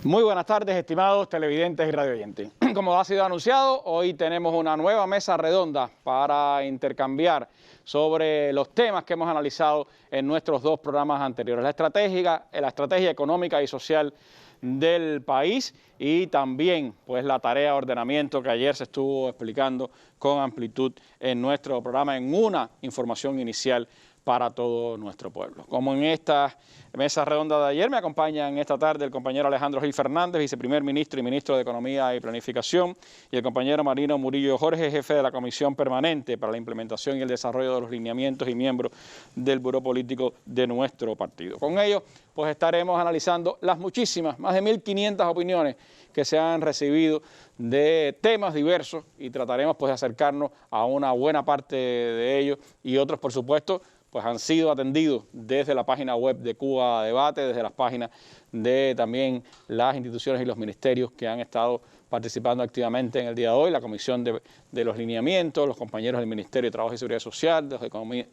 Muy buenas tardes, estimados televidentes y radioyentes. Como ha sido anunciado, hoy tenemos una nueva mesa redonda para intercambiar sobre los temas que hemos analizado en nuestros dos programas anteriores. La estrategia económica y social del país y también pues la tarea de ordenamiento que ayer se estuvo explicando con amplitud en nuestro programa en una información inicial para todo nuestro pueblo. Como en esta mesa redonda de ayer me acompañan esta tarde el compañero Alejandro Gil Fernández, viceprimer ministro y ministro de Economía y Planificación, y el compañero Marino Murillo Jorge, jefe de la Comisión Permanente para la Implementación y el Desarrollo de los Lineamientos y miembro del Buró Político de nuestro partido. Con ellos pues estaremos analizando las muchísimas, más de 1.500 opiniones que se han recibido de temas diversos y trataremos pues de acercarnos a una buena parte de ellos y otros, por supuesto, pues han sido atendidos desde la página web de Cuba Debate, desde las páginas de también las instituciones y los ministerios que han estado participando activamente en el día de hoy, la Comisión de los Lineamientos, los compañeros del Ministerio de Trabajo y Seguridad Social, de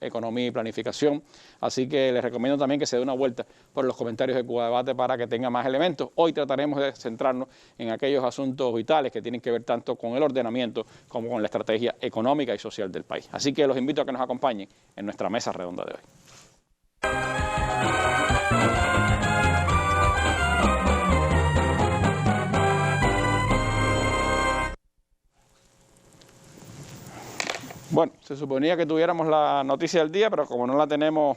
Economía y Planificación. Así que les recomiendo también que se dé una vuelta por los comentarios de Cuba Debate para que tenga más elementos. Hoy trataremos de centrarnos en aquellos asuntos vitales que tienen que ver tanto con el ordenamiento como con la estrategia económica y social del país. Así que los invito a que nos acompañen en nuestra mesa redonda de hoy. Bueno, se suponía que tuviéramos la noticia del día, pero como no la tenemos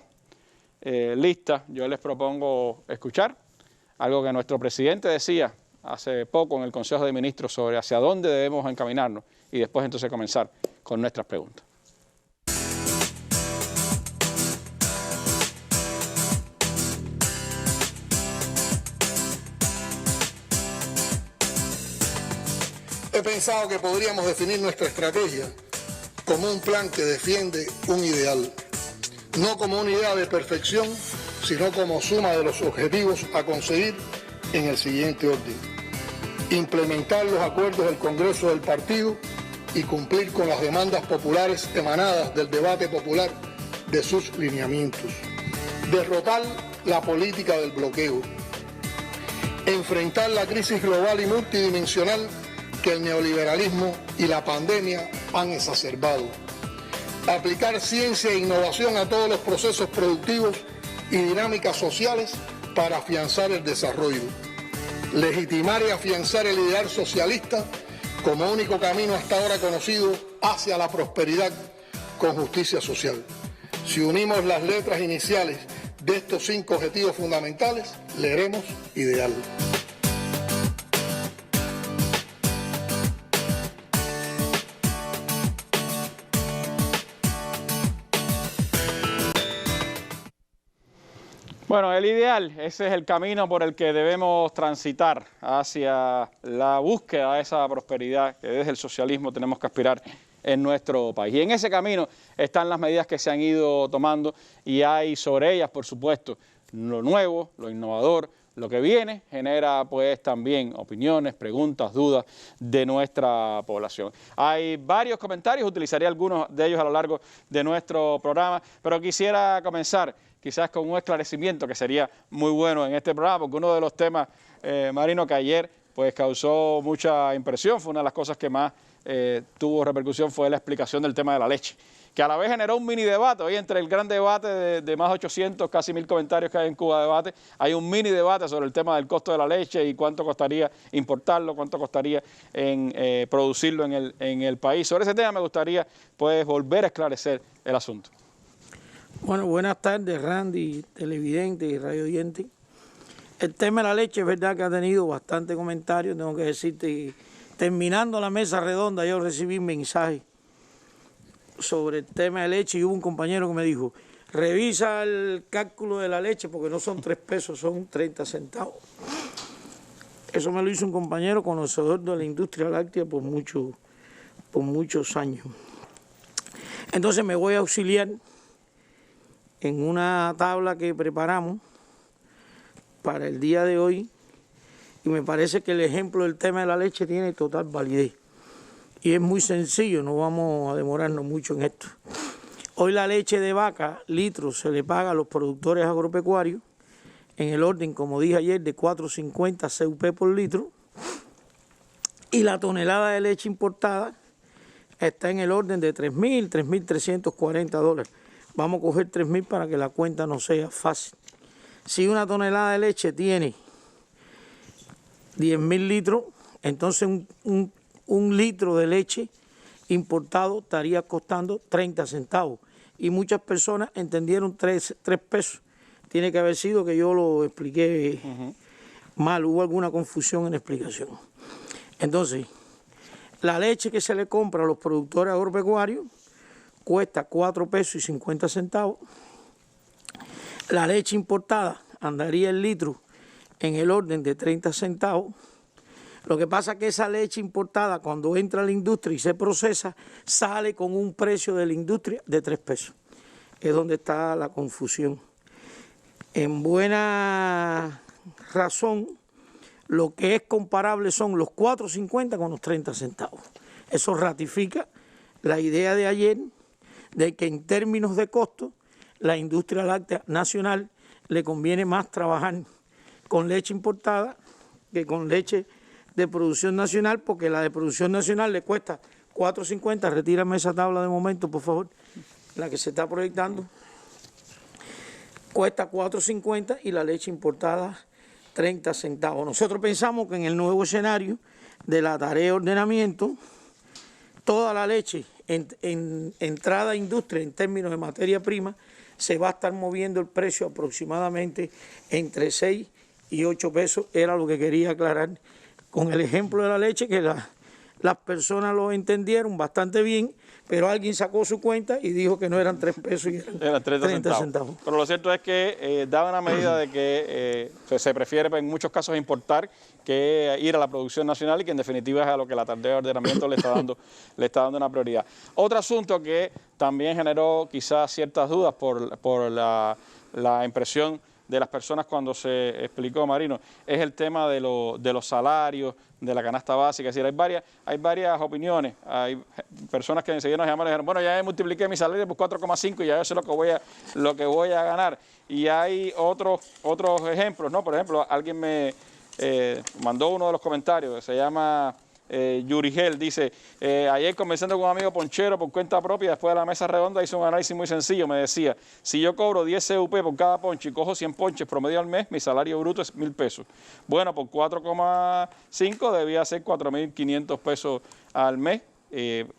lista, yo les propongo escuchar algo que nuestro presidente decía hace poco en el Consejo de Ministros sobre hacia dónde debemos encaminarnos y después entonces comenzar con nuestras preguntas. He pensado que podríamos definir nuestra estrategia como un plan que defiende un ideal, no como una idea de perfección, sino como suma de los objetivos a conseguir en el siguiente orden: implementar los acuerdos del Congreso del Partido y cumplir con las demandas populares emanadas del debate popular de sus lineamientos, derrotar la política del bloqueo, enfrentar la crisis global y multidimensional que el neoliberalismo y la pandemia han exacerbado, aplicar ciencia e innovación a todos los procesos productivos y dinámicas sociales para afianzar el desarrollo, legitimar y afianzar el ideal socialista como único camino hasta ahora conocido hacia la prosperidad con justicia social. Si unimos las letras iniciales de estos 5 objetivos fundamentales, leeremos ideal. Bueno, el ideal, ese es el camino por el que debemos transitar hacia la búsqueda de esa prosperidad que desde el socialismo tenemos que aspirar en nuestro país. Y en ese camino están las medidas que se han ido tomando y hay sobre ellas, por supuesto, lo nuevo, lo innovador, lo que viene genera pues también opiniones, preguntas, dudas de nuestra población. Hay varios comentarios, utilizaré algunos de ellos a lo largo de nuestro programa, pero quisiera comenzar quizás con un esclarecimiento que sería muy bueno en este programa, porque uno de los temas, Marino, que ayer pues causó mucha impresión, fue una de las cosas que más tuvo repercusión, fue la explicación del tema de la leche, que a la vez generó un mini debate. Hoy entre el gran debate de más de 800, casi 1.000 comentarios que hay en Cuba Debate, hay un mini debate sobre el tema del costo de la leche y cuánto costaría importarlo, cuánto costaría en producirlo en el país. Sobre ese tema me gustaría pues volver a esclarecer el asunto. Bueno, buenas tardes, Randy, televidente y radio oyente. El tema de la leche es verdad que ha tenido bastante comentarios, tengo que decirte. Terminando la mesa redonda yo recibí mensajes sobre el tema de leche y hubo un compañero que me dijo, revisa el cálculo de la leche porque no son 3 pesos, son 30 centavos. Eso me lo hizo un compañero conocedor de la industria láctea por muchos años. Entonces me voy a auxiliar en una tabla que preparamos para el día de hoy y me parece que el ejemplo del tema de la leche tiene total validez. Y es muy sencillo, no vamos a demorarnos mucho en esto. Hoy la leche de vaca, litros, se le paga a los productores agropecuarios en el orden, como dije ayer, de 4.50 CUP por litro. Y la tonelada de leche importada está en el orden de 3.000, 3.340 dólares. Vamos a coger 3.000 para que la cuenta no sea fácil. Si una tonelada de leche tiene 10.000 litros, entonces un litro de leche importado estaría costando 30 centavos. Y muchas personas entendieron 3 pesos. Tiene que haber sido que yo lo expliqué mal, hubo alguna confusión en la explicación. Entonces, la leche que se le compra a los productores agropecuarios cuesta 4 pesos y 50 centavos. La leche importada andaría el litro en el orden de 30 centavos. Lo que pasa es que esa leche importada, cuando entra a la industria y se procesa, sale con un precio de la industria de 3 pesos. Es donde está la confusión. En buena razón, lo que es comparable son los 4.50 con los 30 centavos. Eso ratifica la idea de ayer de que en términos de costo, la industria láctea nacional le conviene más trabajar con leche importada que con leche de producción nacional, porque la de producción nacional le cuesta 4.50. Retírame esa tabla de momento, por favor, la que se está proyectando. Cuesta 4.50 y la leche importada 30 centavos. Nosotros pensamos que en el nuevo escenario de la tarea de ordenamiento, toda la leche en entrada a industria en términos de materia prima se va a estar moviendo el precio aproximadamente entre 6 y 8 pesos. Era lo que quería aclarar con el ejemplo de la leche, que las personas lo entendieron bastante bien, pero alguien sacó su cuenta y dijo que no eran 3 pesos y eran 30 centavos. Pero lo cierto es que da una medida de que se prefiere en muchos casos importar que ir a la producción nacional, y que en definitiva es a lo que la tarea de ordenamiento le está dando una prioridad. Otro asunto que también generó quizás ciertas dudas por la impresión de las personas cuando se explicó, Marino, es el tema de los salarios, de la canasta básica. Es decir, hay varias opiniones. Hay personas que enseguida nos llamaron y dijeron, bueno, ya multipliqué mi salario por 4,5 y ya yo sé lo que voy a ganar. Y hay otros ejemplos, ¿no? Por ejemplo, alguien me mandó uno de los comentarios, se llama Yurigel, dice, ayer conversando con un amigo ponchero por cuenta propia, después de la mesa redonda, hizo un análisis muy sencillo. Me decía, si yo cobro 10 CUP por cada ponche y cojo 100 ponches promedio al mes, mi salario bruto es 1.000 pesos. Bueno, por 4,5 debía ser 4.500 pesos al mes.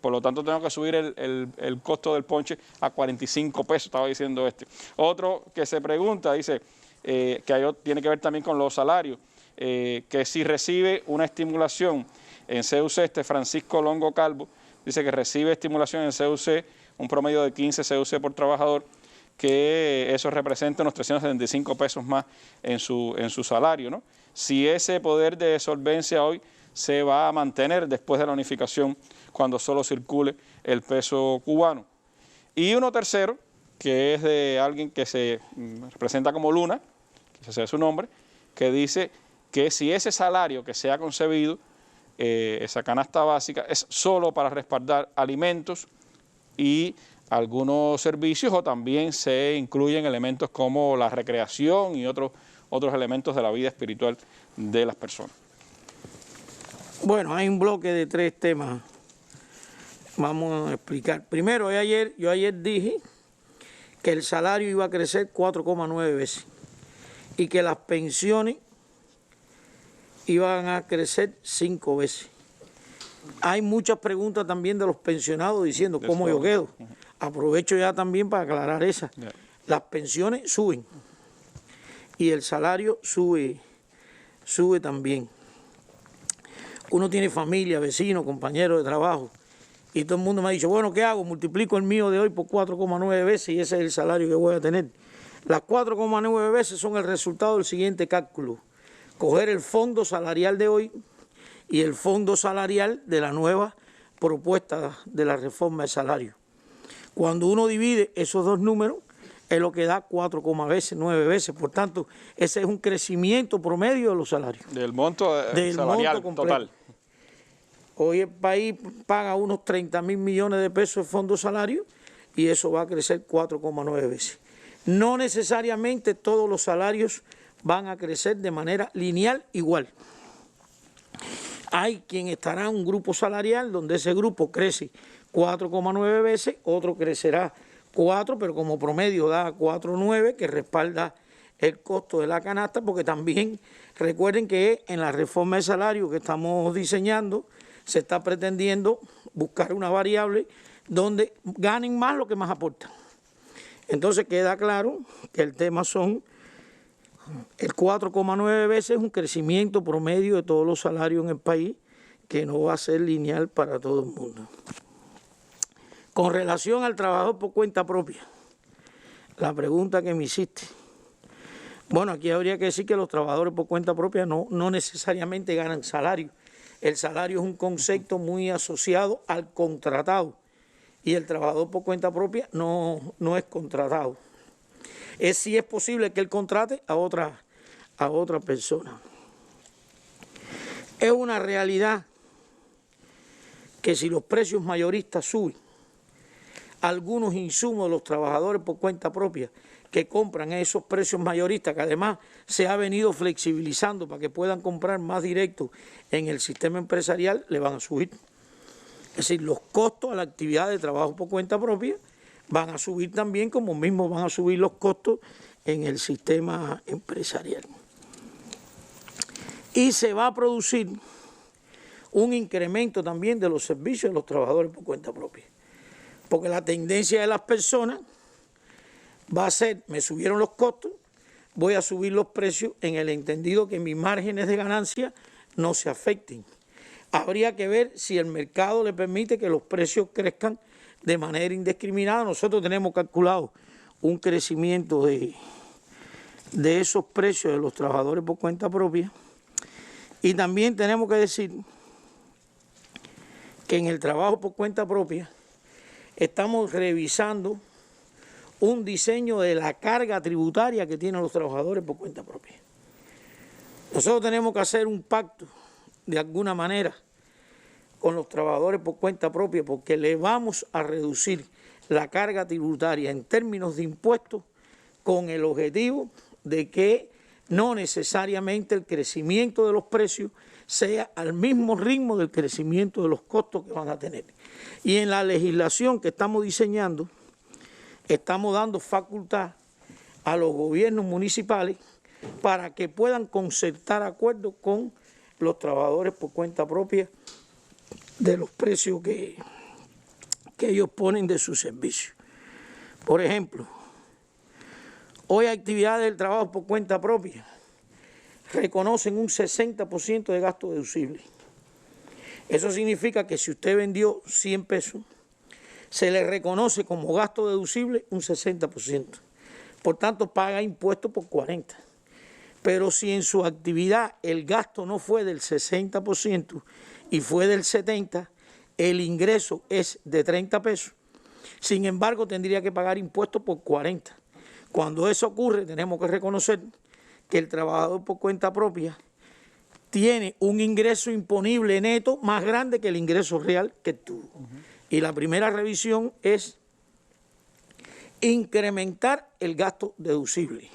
Por lo tanto, tengo que subir el costo del ponche a 45 pesos, estaba diciendo este. Otro que se pregunta, dice, que tiene que ver también con los salarios, que si recibe una estimulación en CUC, Francisco Longo Calvo, dice que recibe estimulación en CUC, un promedio de 15 CUC por trabajador, que eso representa unos 375 pesos más en su salario, ¿no? Si ese poder de solvencia hoy se va a mantener después de la unificación, cuando solo circule el peso cubano. Y uno tercero, que es de alguien que se presenta como Luna, que ese es su nombre, que dice que si ese salario que se ha concebido, esa canasta básica, es solo para respaldar alimentos y algunos servicios, o también se incluyen elementos como la recreación y otros elementos de la vida espiritual de las personas. Bueno, hay un bloque de 3 temas. Vamos a explicar. Primero, yo ayer dije que el salario iba a crecer 4,9 veces y que las pensiones iban a crecer 5 veces. Hay muchas preguntas también de los pensionados diciendo cómo yo quedo. Aprovecho ya también para aclarar esa. Las pensiones suben y el salario sube también. Uno tiene familia, vecinos, compañeros de trabajo, y todo el mundo me ha dicho, bueno, ¿qué hago? Multiplico el mío de hoy por 4,9 veces y ese es el salario que voy a tener. Las 4,9 veces son el resultado del siguiente cálculo. Coger el fondo salarial de hoy y el fondo salarial de la nueva propuesta de la reforma de salario. Cuando uno divide esos dos números, es lo que da 4,9 veces. Por tanto, ese es un crecimiento promedio de los salarios. Del monto salarial total. Hoy el país paga unos 30.000 millones de pesos de fondo salario y eso va a crecer 4,9 veces. No necesariamente todos los salarios van a crecer de manera lineal igual. Hay quien estará en un grupo salarial donde ese grupo crece 4,9 veces, otro crecerá 4, pero como promedio da 4,9, que respalda el costo de la canasta, porque también recuerden que en la reforma de salario que estamos diseñando se está pretendiendo buscar una variable donde ganen más lo que más aportan. Entonces queda claro que el tema son el 4,9 veces un crecimiento promedio de todos los salarios en el país, que no va a ser lineal para todo el mundo. Con relación al trabajador por cuenta propia, la pregunta que me hiciste. Bueno, aquí habría que decir que los trabajadores por cuenta propia no necesariamente ganan salario. El salario es un concepto muy asociado al contratado y el trabajador por cuenta propia no es contratado. Sí es posible que él contrate a otra persona. Es una realidad que si los precios mayoristas suben, algunos insumos de los trabajadores por cuenta propia que compran esos precios mayoristas, que además se ha venido flexibilizando para que puedan comprar más directo en el sistema empresarial, le van a subir. Es decir, los costos a la actividad de trabajo por cuenta propia van a subir también, como mismo van a subir los costos en el sistema empresarial. Y se va a producir un incremento también de los servicios de los trabajadores por cuenta propia. Porque la tendencia de las personas va a ser, me subieron los costos, voy a subir los precios en el entendido que mis márgenes de ganancia no se afecten. Habría que ver si el mercado le permite que los precios crezcan de manera indiscriminada. Nosotros tenemos calculado un crecimiento de esos precios de los trabajadores por cuenta propia. Y también tenemos que decir que en el trabajo por cuenta propia estamos revisando un diseño de la carga tributaria que tienen los trabajadores por cuenta propia. Nosotros tenemos que hacer un pacto de alguna manera con los trabajadores por cuenta propia, porque le vamos a reducir la carga tributaria en términos de impuestos con el objetivo de que no necesariamente el crecimiento de los precios sea al mismo ritmo del crecimiento de los costos que van a tener. Y en la legislación que estamos diseñando, estamos dando facultad a los gobiernos municipales para que puedan concertar acuerdos con los trabajadores por cuenta propia de los precios que ellos ponen de sus servicios. Por ejemplo, hoy actividades del trabajo por cuenta propia reconocen un 60% de gasto deducible. Eso significa que si usted vendió 100 pesos, se le reconoce como gasto deducible un 60%. Por tanto, paga impuestos por 40%. Pero si en su actividad el gasto no fue del 60% y fue del 70%, el ingreso es de 30 pesos. Sin embargo, tendría que pagar impuestos por 40%. Cuando eso ocurre, tenemos que reconocer que el trabajador por cuenta propia tiene un ingreso imponible neto más grande que el ingreso real que tuvo. Y la primera revisión es incrementar el gasto deducible.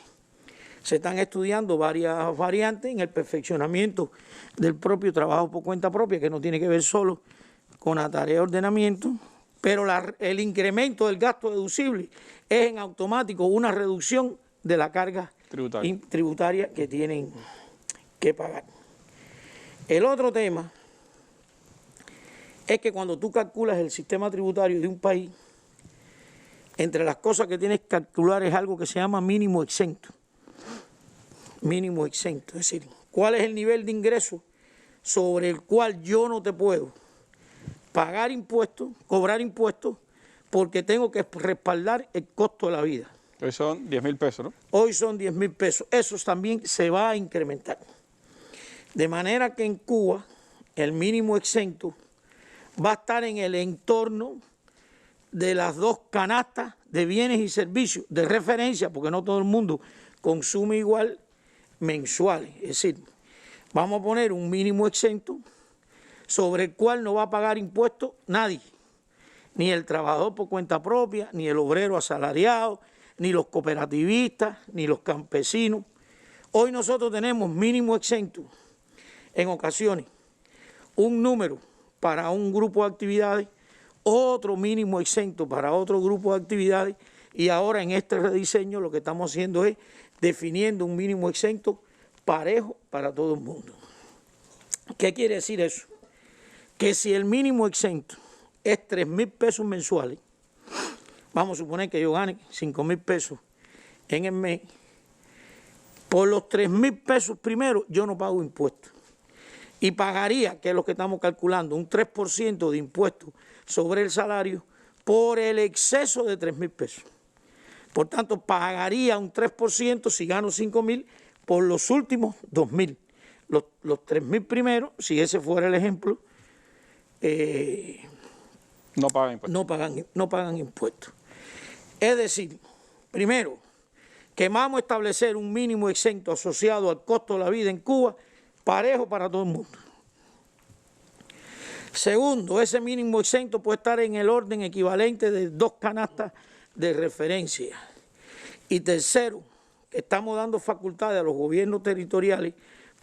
Se están estudiando varias variantes en el perfeccionamiento del propio trabajo por cuenta propia, que no tiene que ver solo con la tarea de ordenamiento, pero el incremento del gasto deducible es en automático una reducción de la carga tributaria que tienen que pagar. El otro tema es que cuando tú calculas el sistema tributario de un país, entre las cosas que tienes que calcular es algo que se llama mínimo exento. Mínimo exento, es decir, cuál es el nivel de ingreso sobre el cual yo no te puedo pagar impuestos, cobrar impuestos, porque tengo que respaldar el costo de la vida. Hoy son 10.000 pesos, ¿no? Hoy son 10.000 pesos. Eso también se va a incrementar. De manera que en Cuba el mínimo exento va a estar en el entorno de las dos canastas de bienes y servicios de referencia, porque no todo el mundo consume igual, mensuales. Es decir, vamos a poner un mínimo exento sobre el cual no va a pagar impuestos nadie, ni el trabajador por cuenta propia, ni el obrero asalariado, ni los cooperativistas, ni los campesinos. Hoy nosotros tenemos mínimo exento en ocasiones, un número para un grupo de actividades, otro mínimo exento para otro grupo de actividades, y ahora en este rediseño lo que estamos haciendo es definiendo un mínimo exento parejo para todo el mundo. ¿Qué quiere decir eso? Que si el mínimo exento es 3,000 pesos mensuales, vamos a suponer que yo gane 5,000 pesos en el mes, por los 3,000 pesos primero yo no pago impuestos. Y pagaría, que es lo que estamos calculando, un 3% de impuestos sobre el salario por el exceso de 3,000 pesos. Por tanto, pagaría un 3% si gano 5,000 por los últimos 2,000. Los 3,000 primeros, si ese fuera el ejemplo, no pagan impuestos. No pagan impuestos. Es decir, primero, que vamos a establecer un mínimo exento asociado al costo de la vida en Cuba, parejo para todo el mundo. Segundo, ese mínimo exento puede estar en el orden equivalente de 2 canastas de referencia. Y tercero, estamos dando facultades a los gobiernos territoriales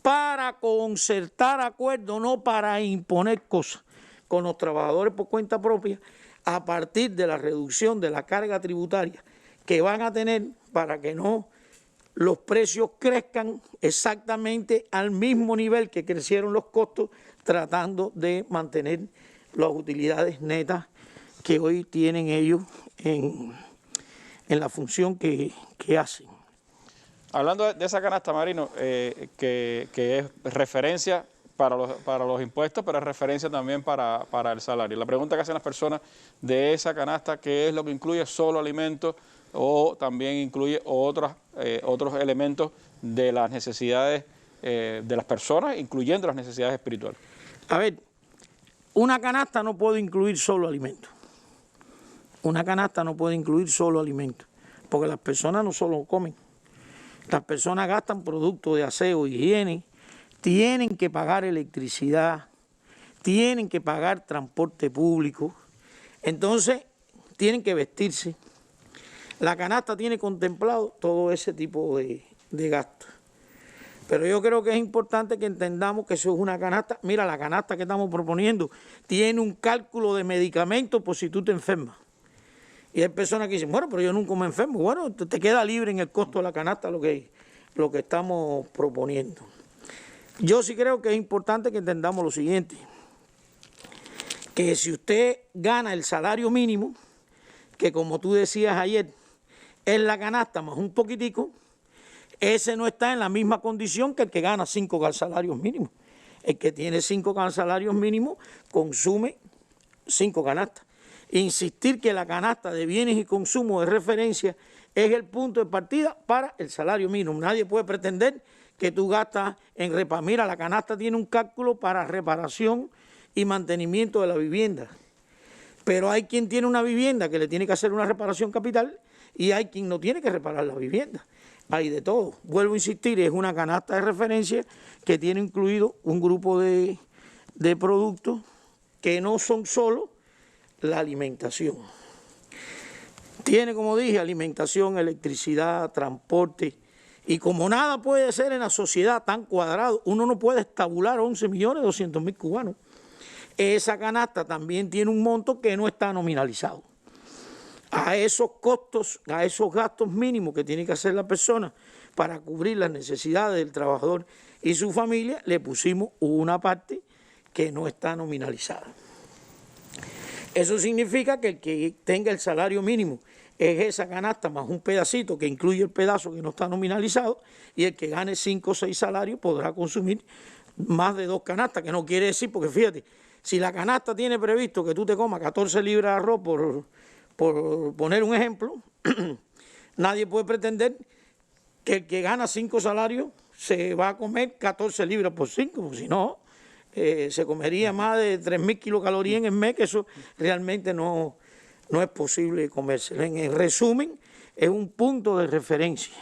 para concertar acuerdos, no para imponer cosas, con los trabajadores por cuenta propia, a partir de la reducción de la carga tributaria que van a tener para que no los precios crezcan exactamente al mismo nivel que crecieron los costos, tratando de mantener las utilidades netas que hoy tienen ellos en la función que hacen. Hablando de esa canasta, Marino, que es referencia para los impuestos, pero es referencia también para el salario. La pregunta que hacen las personas de esa canasta, ¿qué es lo que incluye? ¿Solo alimentos o también incluye otros elementos de las necesidades de las personas, incluyendo las necesidades espirituales? A ver, una canasta no puede incluir solo alimentos. Una canasta no puede incluir solo alimentos, porque las personas no solo comen. Las personas gastan productos de aseo, higiene, tienen que pagar electricidad, tienen que pagar transporte público, entonces tienen que vestirse. La canasta tiene contemplado todo ese tipo de gastos. Pero yo creo que es importante que entendamos que eso es una canasta. Mira, la canasta que estamos proponiendo tiene un cálculo de medicamentos por si tú te enfermas. Y hay personas que dicen, bueno, pero yo nunca me enfermo. Bueno, te queda libre en el costo de la canasta lo que estamos proponiendo. Yo sí creo que es importante que entendamos lo siguiente, que si usted gana el salario mínimo, que como tú decías ayer, es la canasta más un poquitico, ese no está en la misma condición que el que gana 5 salarios mínimos. El que tiene 5 salarios mínimos consume 5 canastas. Insistir que la canasta de bienes y consumo de referencia es el punto de partida para el salario mínimo. Nadie puede pretender que tú gastas en reparación. Mira, la canasta tiene un cálculo para reparación y mantenimiento de la vivienda. Pero hay quien tiene una vivienda que le tiene que hacer una reparación capital y hay quien no tiene que reparar la vivienda. Hay de todo. Vuelvo a insistir, es una canasta de referencia que tiene incluido un grupo de productos que no son solo la alimentación. Tiene, como dije, alimentación, electricidad, transporte. Y como nada puede ser en la sociedad tan cuadrado, uno no puede estabular 11.200.000 cubanos. Esa canasta también tiene un monto que no está nominalizado. A esos costos, a esos gastos mínimos que tiene que hacer la persona para cubrir las necesidades del trabajador y su familia, le pusimos una parte que no está nominalizada. Eso significa que el que tenga el salario mínimo es esa canasta más un pedacito que incluye el pedazo que no está nominalizado, y el que gane 5 o 6 salarios podrá consumir más de 2 canastas, que no quiere decir, porque fíjate, si la canasta tiene previsto que tú te comas 14 libras de arroz, por poner un ejemplo, nadie puede pretender que el que gana 5 salarios se va a comer 14 libras por 5, porque si no, se comería más de 3.000 kilocalorías en el mes, que eso realmente no es posible comerse. En resumen, es un punto de referencia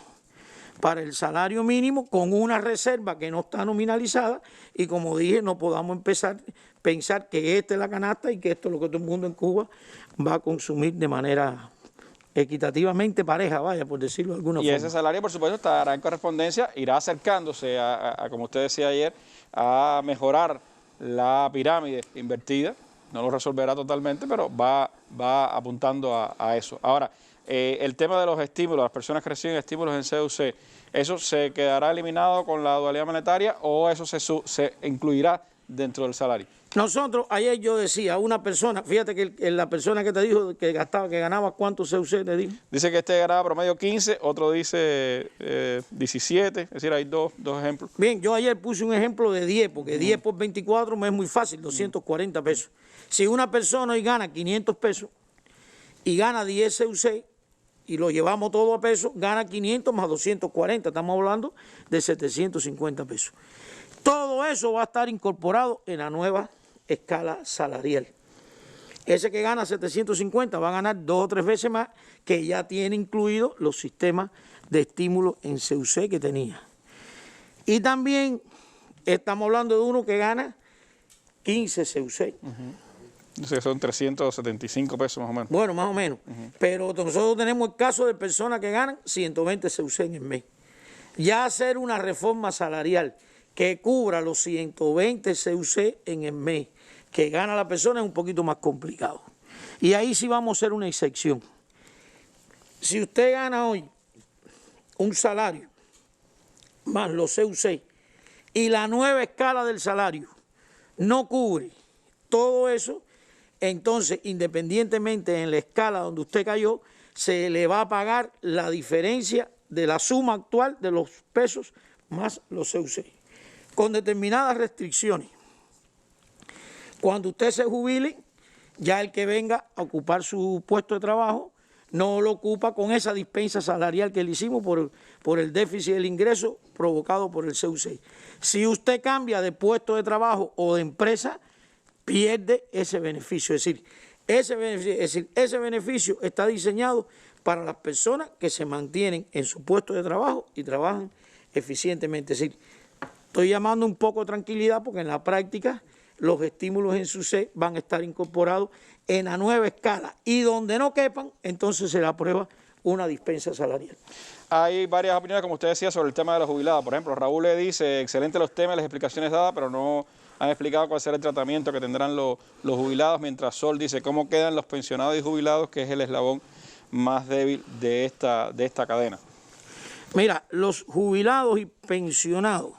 para el salario mínimo con una reserva que no está nominalizada, y como dije, no podamos empezar a pensar que esta es la canasta y que esto es lo que todo el mundo en Cuba va a consumir de manera equitativamente pareja, vaya, por decirlo de alguna Y forma. ese salario, por supuesto, estará en correspondencia, irá acercándose como usted decía ayer, a mejorar la pirámide invertida. No lo resolverá totalmente, pero va apuntando a eso. Ahora, el tema de los estímulos, las personas que reciben estímulos en CUC, ¿eso se quedará eliminado con la dualidad monetaria o eso se incluirá dentro del salario? Nosotros, ayer yo decía, una persona, fíjate que la persona que te dijo que ganaba ¿cuánto CUC te dijo? Dice que este ganaba promedio 15, otro dice 17, es decir, hay dos ejemplos. Bien, yo ayer puse un ejemplo de 10, porque 10 por 24 me es muy fácil, 240 pesos. Si una persona hoy gana 500 pesos y gana 10 CUC y lo llevamos todo a pesos, gana 500 más 240, estamos hablando de 750 pesos. Todo eso va a estar incorporado en la nueva escala salarial. Ese que gana 750 va a ganar 2 o 3 veces más, que ya tiene incluidos los sistemas de estímulo en CUC que tenía. Y también estamos hablando de uno que gana 15 CUC. Son 375 pesos más o menos. Bueno, más o menos. Pero nosotros tenemos el caso de personas que ganan 120 CUC en el mes. Ya hacer una reforma salarial que cubra los 120 CUC en el mes que gana la persona es un poquito más complicado. Y ahí sí vamos a hacer una excepción. Si usted gana hoy un salario más los CUC y la nueva escala del salario no cubre todo eso, entonces independientemente en la escala donde usted cayó, se le va a pagar la diferencia de la suma actual de los pesos más los CUC, con determinadas restricciones. Cuando usted se jubile, ya el que venga a ocupar su puesto de trabajo no lo ocupa con esa dispensa salarial que le hicimos por el déficit del ingreso provocado por el CUC. Si usted cambia de puesto de trabajo o de empresa, pierde ese beneficio. Es decir, ese beneficio está diseñado para las personas que se mantienen en su puesto de trabajo y trabajan eficientemente. Es decir, estoy llamando un poco de tranquilidad porque en la práctica los estímulos en CUC van a estar incorporados en la nueva escala y donde no quepan, entonces se le aprueba una dispensa salarial. Hay varias opiniones, como usted decía, sobre el tema de los jubilados. Por ejemplo, Raúl le dice, excelentes los temas, las explicaciones dadas, pero no han explicado cuál será el tratamiento que tendrán los jubilados, mientras Sol dice cómo quedan los pensionados y jubilados, que es el eslabón más débil de esta cadena. Mira, los jubilados y pensionados,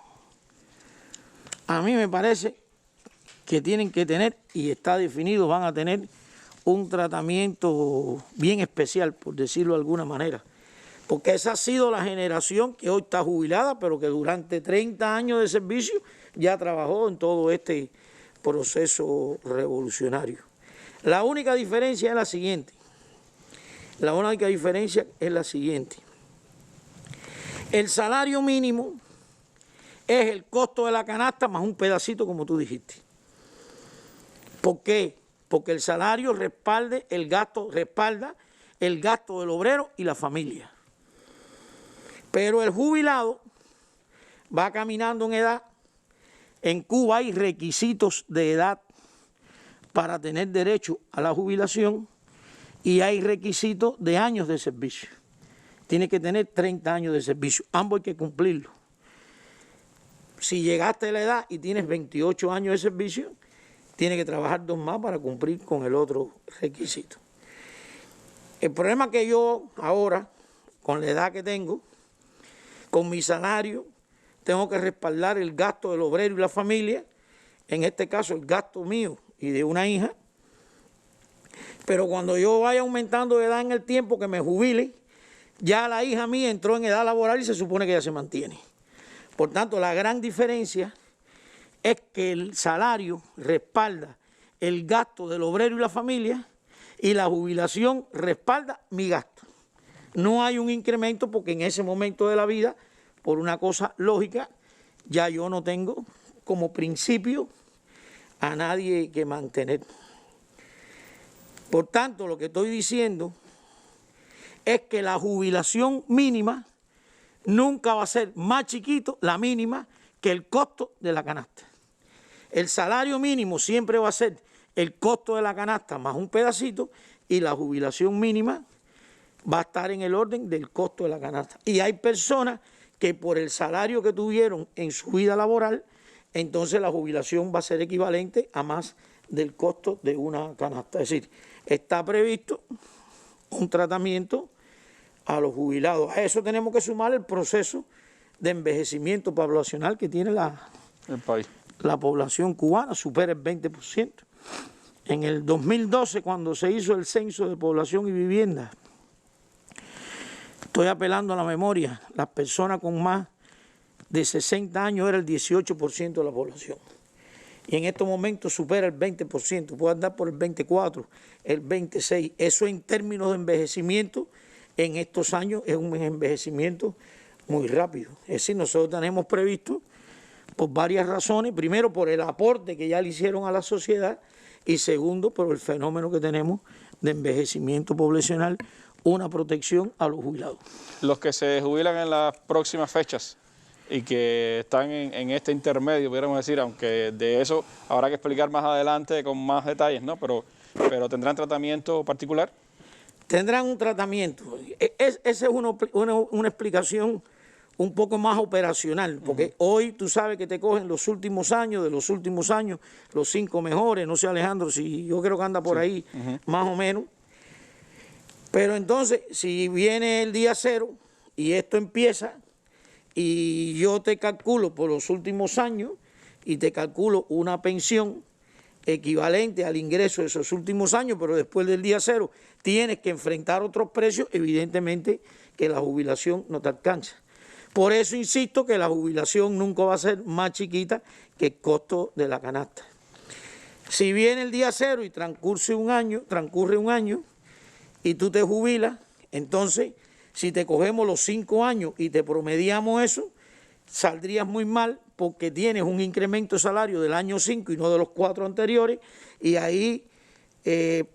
a mí me parece que tienen que tener, y está definido, van a tener un tratamiento bien especial, por decirlo de alguna manera. Porque esa ha sido la generación que hoy está jubilada, pero que durante 30 años de servicio ya trabajó en todo este proceso revolucionario. La única diferencia es la siguiente. El salario mínimo es el costo de la canasta más un pedacito, como tú dijiste. ¿Por qué? Porque el salario respalda el gasto del obrero y la familia. Pero el jubilado va caminando en edad. En Cuba hay requisitos de edad para tener derecho a la jubilación y hay requisitos de años de servicio. Tiene que tener 30 años de servicio. Ambos hay que cumplirlo. Si llegaste a la edad y tienes 28 años de servicio, tienes que trabajar 2 más para cumplir con el otro requisito. El problema que yo ahora, con la edad que tengo, con mi salario, tengo que respaldar el gasto del obrero y la familia, en este caso el gasto mío y de una hija, pero cuando yo vaya aumentando de edad en el tiempo que me jubile, ya la hija mía entró en edad laboral y se supone que ya se mantiene. Por tanto, la gran diferencia es que el salario respalda el gasto del obrero y la familia y la jubilación respalda mi gasto. No hay un incremento porque en ese momento de la vida, por una cosa lógica, ya yo no tengo como principio a nadie que mantener. Por tanto, lo que estoy diciendo es que la jubilación mínima nunca va a ser más chiquito, la mínima, que el costo de la canasta. El salario mínimo siempre va a ser el costo de la canasta más un pedacito y la jubilación mínima va a estar en el orden del costo de la canasta. Y hay personas que por el salario que tuvieron en su vida laboral, entonces la jubilación va a ser equivalente a más del costo de una canasta. Es decir, está previsto un tratamiento a los jubilados. A eso tenemos que sumar el proceso de envejecimiento poblacional que tiene el país. La población cubana, supera el 20%. En el 2012, cuando se hizo el censo de población y vivienda, estoy apelando a la memoria, las personas con más de 60 años era el 18% de la población. Y en estos momentos supera el 20%, puede andar por el 24%, el 26%. Eso en términos de envejecimiento, en estos años es un envejecimiento muy rápido. Es decir, nosotros tenemos previsto, por varias razones, primero por el aporte que ya le hicieron a la sociedad y segundo por el fenómeno que tenemos de envejecimiento poblacional, una protección a los jubilados. Los que se jubilan en las próximas fechas y que están en este intermedio, pudiéramos decir, aunque de eso habrá que explicar más adelante con más detalles, ¿no? Pero ¿tendrán tratamiento particular? Tendrán un tratamiento. Esa es una explicación un poco más operacional, porque hoy tú sabes que te cogen los últimos años, los 5 mejores, no sé Alejandro, si yo creo que anda por ahí, más o menos. Pero entonces, si viene el día 0 y esto empieza, y yo te calculo por los últimos años, y te calculo una pensión equivalente al ingreso de esos últimos años, pero después del día 0 tienes que enfrentar otros precios, evidentemente que la jubilación no te alcanza. Por eso insisto que la jubilación nunca va a ser más chiquita que el costo de la canasta. Si viene el día 0 y transcurre un año y tú te jubilas, entonces si te cogemos los 5 años y te promediamos eso, saldrías muy mal porque tienes un incremento de salario del año 5 y no de los 4 anteriores, y ahí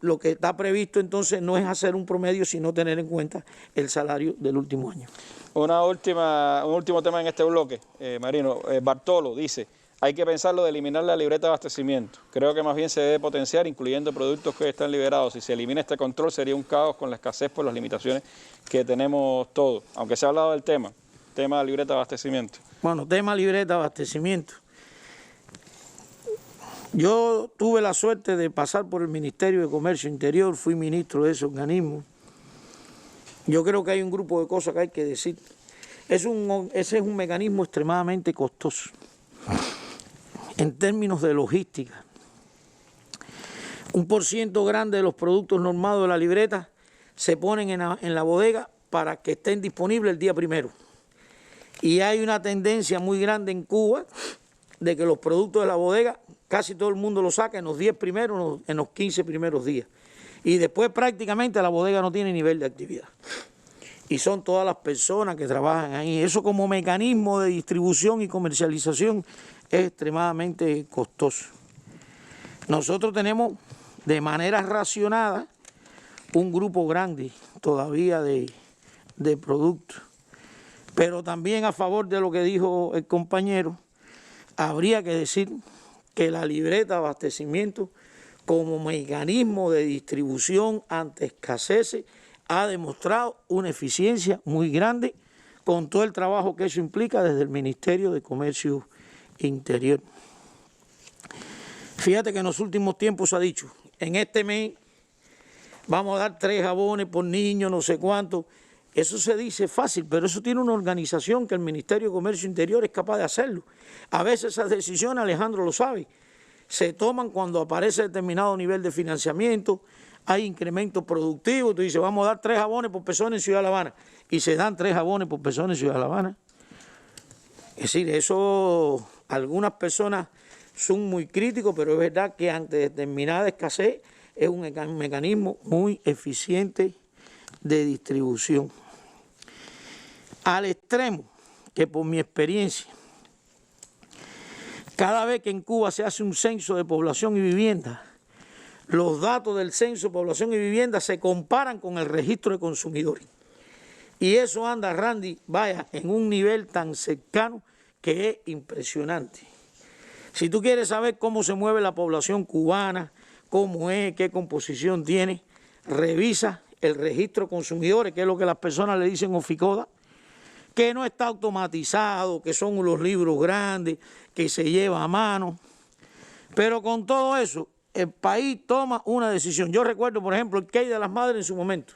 lo que está previsto entonces no es hacer un promedio, sino tener en cuenta el salario del último año. Un último tema en este bloque, Marino. Bartolo dice, hay que pensarlo de eliminar la libreta de abastecimiento. Creo que más bien se debe potenciar, incluyendo productos que están liberados. Si se elimina este control sería un caos con la escasez por las limitaciones que tenemos todos. Aunque se ha hablado del tema de libreta de abastecimiento. Bueno, tema libreta de abastecimiento. Yo tuve la suerte de pasar por el Ministerio de Comercio Interior, fui ministro de ese organismo. Yo creo que hay un grupo de cosas que hay que decir. Ese es un mecanismo extremadamente costoso en términos de logística. 1% grande de los productos normados de la libreta se ponen en la bodega para que estén disponibles el día 1. Y hay una tendencia muy grande en Cuba de que los productos de la bodega casi todo el mundo los saca en los 10 primeros, en los 15 primeros días. Y después prácticamente la bodega no tiene nivel de actividad. Y son todas las personas que trabajan ahí. Eso como mecanismo de distribución y comercialización es extremadamente costoso. Nosotros tenemos de manera racionada un grupo grande todavía de productos. Pero también a favor de lo que dijo el compañero, habría que decir que la libreta de abastecimiento como mecanismo de distribución ante escaseces ha demostrado una eficiencia muy grande con todo el trabajo que eso implica desde el Ministerio de Comercio Interior. Fíjate que en los últimos tiempos se ha dicho, en este mes vamos a dar 3 jabones por niño, no sé cuánto. Eso se dice fácil, pero eso tiene una organización que el Ministerio de Comercio Interior es capaz de hacerlo. A veces esas decisiones, Alejandro lo sabe, se toman cuando aparece determinado nivel de financiamiento, hay incrementos productivos, tú dices, vamos a dar 3 jabones por persona en Ciudad de La Habana, y se dan 3 jabones por persona en Ciudad de La Habana. Es decir, eso, algunas personas son muy críticos, pero es verdad que ante determinada escasez es un mecanismo muy eficiente de distribución. Al extremo que por mi experiencia, cada vez que en Cuba se hace un censo de población y vivienda, los datos del censo de población y vivienda se comparan con el registro de consumidores. Y eso anda, Randy, vaya, en un nivel tan cercano que es impresionante. Si tú quieres saber cómo se mueve la población cubana, cómo es, qué composición tiene, revisa el registro de consumidores, que es lo que las personas le dicen Oficoda, que no está automatizado, que son los libros grandes, que se lleva a mano. Pero con todo eso, el país toma una decisión. Yo recuerdo, por ejemplo, el CAI de las madres en su momento.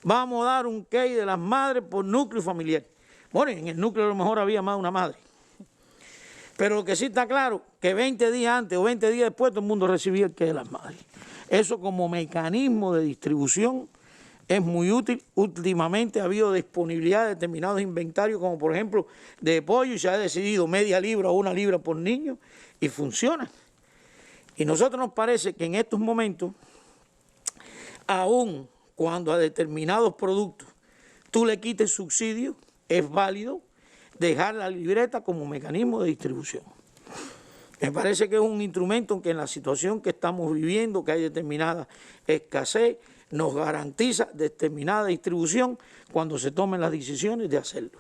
Vamos a dar un CAI de las madres por núcleo familiar. Bueno, en el núcleo a lo mejor había más de una madre. Pero lo que sí está claro, que 20 días antes o 20 días después todo el mundo recibía el CAI de las madres. Eso como mecanismo de distribución es muy útil. Últimamente ha habido disponibilidad de determinados inventarios, como por ejemplo de pollo, y se ha decidido media libra o 1 libra por niño, y funciona. Y nosotros nos parece que en estos momentos, aún cuando a determinados productos tú le quites subsidio, es válido dejar la libreta como mecanismo de distribución. Me parece que es un instrumento que en la situación que estamos viviendo, que hay determinada escasez, nos garantiza determinada distribución cuando se tomen las decisiones de hacerlo.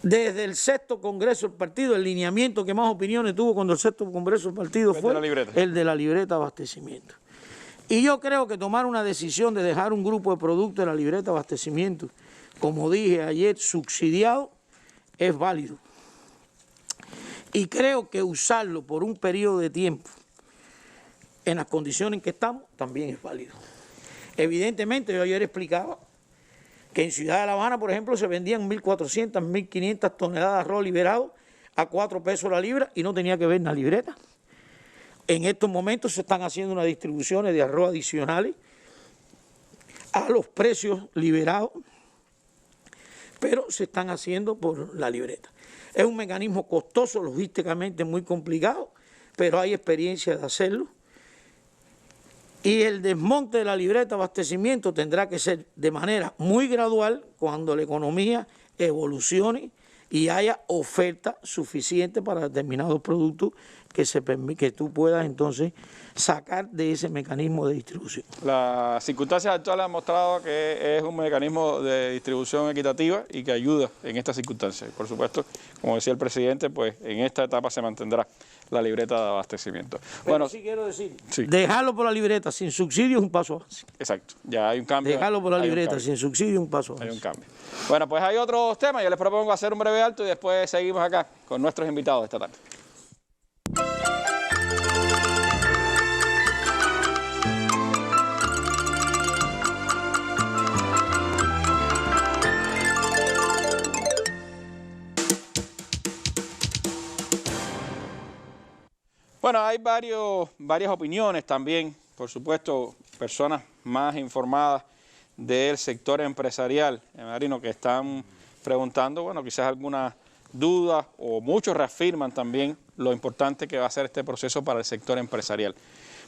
Desde el 6º Congreso del Partido, el lineamiento que más opiniones tuvo cuando el 6º Congreso del Partido fue el de la libreta de abastecimiento. Y yo creo que tomar una decisión de dejar un grupo de productos de la libreta de abastecimiento, como dije ayer, subsidiado, es válido. Y creo que usarlo por un periodo de tiempo en las condiciones en que estamos también es válido. Evidentemente, yo ayer explicaba que en Ciudad de La Habana, por ejemplo, se vendían 1.400, 1.500 toneladas de arroz liberado a 4 pesos la libra y no tenía que ver en la libreta. En estos momentos se están haciendo unas distribuciones de arroz adicionales a los precios liberados, pero se están haciendo por la libreta. Es un mecanismo costoso, logísticamente muy complicado, pero hay experiencia de hacerlo. Y el desmonte de la libreta de abastecimiento tendrá que ser de manera muy gradual cuando la economía evolucione y haya oferta suficiente para determinados productos que tú puedas entonces sacar de ese mecanismo de distribución. Las circunstancias actuales han mostrado que es un mecanismo de distribución equitativa y que ayuda en estas circunstancias. Por supuesto, como decía el presidente, pues en esta etapa se mantendrá la libreta de abastecimiento. Pero bueno, sí quiero decir, dejarlo por la libreta sin subsidio es un paso avance. Exacto, ya hay un cambio. Dejarlo por la libreta sin subsidio es un paso avance. Hay un cambio. Bueno, pues hay otros temas. Yo les propongo hacer un breve alto y después seguimos acá con nuestros invitados de esta tarde. Bueno, hay varias opiniones también, por supuesto, personas más informadas del sector empresarial, Marino, que están preguntando, bueno, quizás algunas dudas o muchos reafirman también lo importante que va a ser este proceso para el sector empresarial.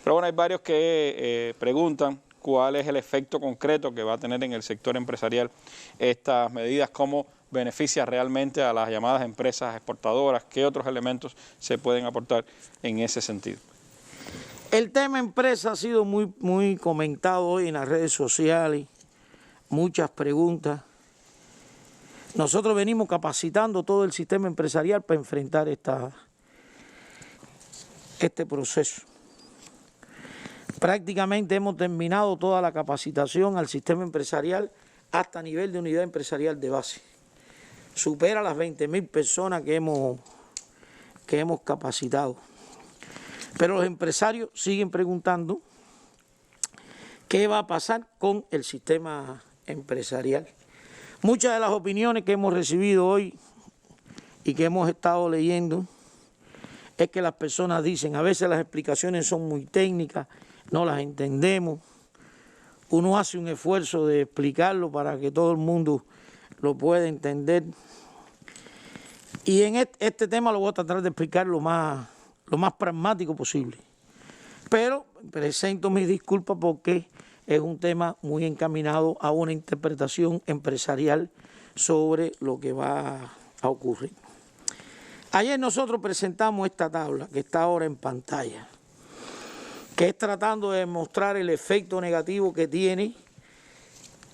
Pero bueno, hay varios que preguntan cuál es el efecto concreto que va a tener en el sector empresarial estas medidas, cómo beneficia realmente a las llamadas empresas exportadoras, qué otros elementos se pueden aportar en ese sentido. El tema empresa ha sido muy comentado hoy en las redes sociales, muchas preguntas. Nosotros venimos capacitando todo el sistema empresarial para enfrentar este proceso. Prácticamente hemos terminado toda la capacitación al sistema empresarial hasta nivel de unidad empresarial de base. Supera las 20.000 personas que hemos capacitado. Pero los empresarios siguen preguntando qué va a pasar con el sistema empresarial. Muchas de las opiniones que hemos recibido hoy y que hemos estado leyendo es que las personas dicen, a veces las explicaciones son muy técnicas, no las entendemos. Uno hace un esfuerzo de explicarlo para que todo el mundo lo pueda entender. Y en este tema lo voy a tratar de explicar lo más pragmático posible. Pero presento mis disculpas porque es un tema muy encaminado a una interpretación empresarial sobre lo que va a ocurrir. Ayer nosotros presentamos esta tabla que está ahora en pantalla, que es tratando de demostrar el efecto negativo que tiene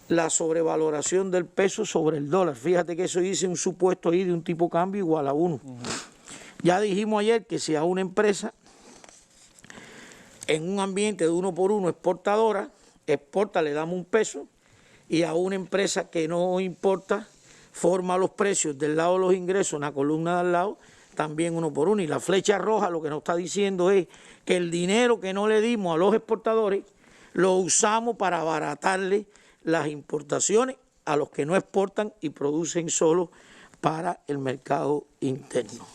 la sobrevaloración del peso sobre el dólar. Fíjate que eso dice un supuesto ahí de un tipo de cambio igual a 1. Ya dijimos ayer que si a una empresa en un ambiente de 1 por 1 exportadora exporta le damos 1 peso y a una empresa que no importa forma los precios del lado de los ingresos, una columna de al lado, también 1 por 1. Y la flecha roja lo que nos está diciendo es que el dinero que no le dimos a los exportadores lo usamos para abaratarle las importaciones a los que no exportan y producen solo para el mercado interno.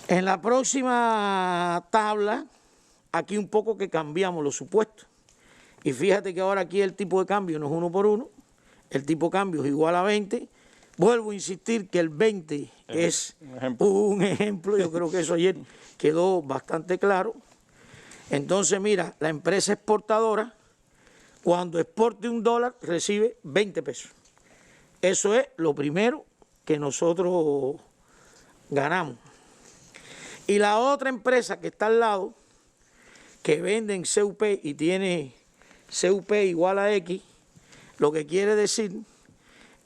En la próxima tabla, aquí un poco que cambiamos los supuestos. Y fíjate que ahora aquí el tipo de cambio no es 1 por 1, el tipo de cambio es igual a 20. Vuelvo a insistir que el 20 es un ejemplo, yo creo que eso ayer quedó bastante claro. Entonces mira, la empresa exportadora cuando exporte $1 recibe 20 pesos. Eso es lo primero que nosotros ganamos. Y la otra empresa que está al lado, que vende en CUP y tiene CUP igual a X, lo que quiere decir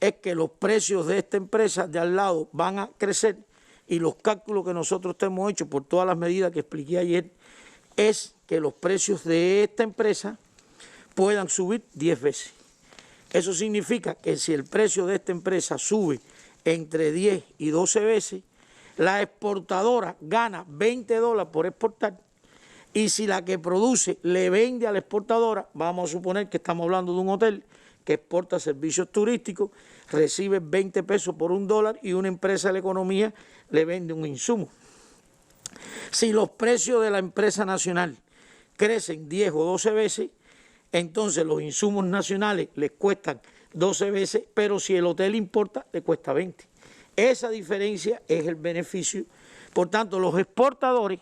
es que los precios de esta empresa de al lado van a crecer y los cálculos que nosotros hemos hecho por todas las medidas que expliqué ayer es que los precios de esta empresa puedan subir 10 veces. Eso significa que si el precio de esta empresa sube entre 10 y 12 veces, la exportadora gana $20 por exportar y si la que produce le vende a la exportadora, vamos a suponer que estamos hablando de un hotel que exporta servicios turísticos, recibe 20 pesos por $1 y una empresa de la economía le vende un insumo. Si los precios de la empresa nacional crecen 10 o 12 veces, entonces los insumos nacionales les cuestan 12 veces, pero si el hotel importa, le cuesta 20. Esa diferencia es el beneficio. Por tanto, los exportadores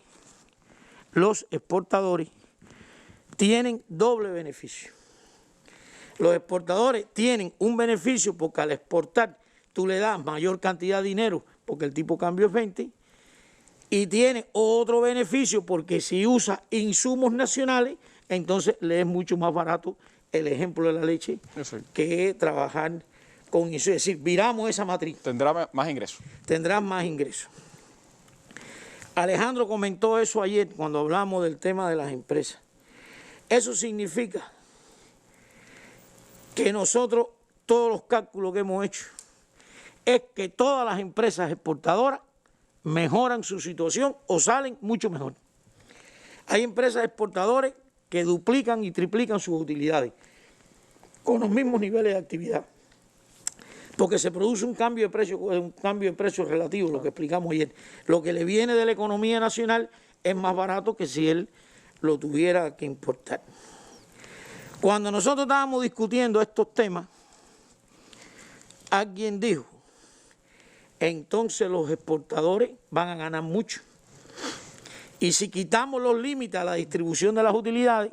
tienen doble beneficio. Los exportadores tienen un beneficio porque al exportar tú le das mayor cantidad de dinero porque el tipo de cambio es 20 y tiene otro beneficio porque si usa insumos nacionales entonces le es mucho más barato el ejemplo de la leche que trabajar con eso. Es decir, viramos esa matriz. Tendrá más ingresos. Tendrán más ingresos. Alejandro comentó eso ayer cuando hablamos del tema de las empresas. Eso significa que nosotros, todos los cálculos que hemos hecho, es que todas las empresas exportadoras mejoran su situación o salen mucho mejor. Hay empresas exportadoras que duplican y triplican sus utilidades con los mismos niveles de actividad, porque se produce un cambio de precio relativo, lo que explicamos ayer. Lo que le viene de la economía nacional es más barato que si él lo tuviera que importar. Cuando nosotros estábamos discutiendo estos temas, alguien dijo, entonces los exportadores van a ganar mucho. Y si quitamos los límites a la distribución de las utilidades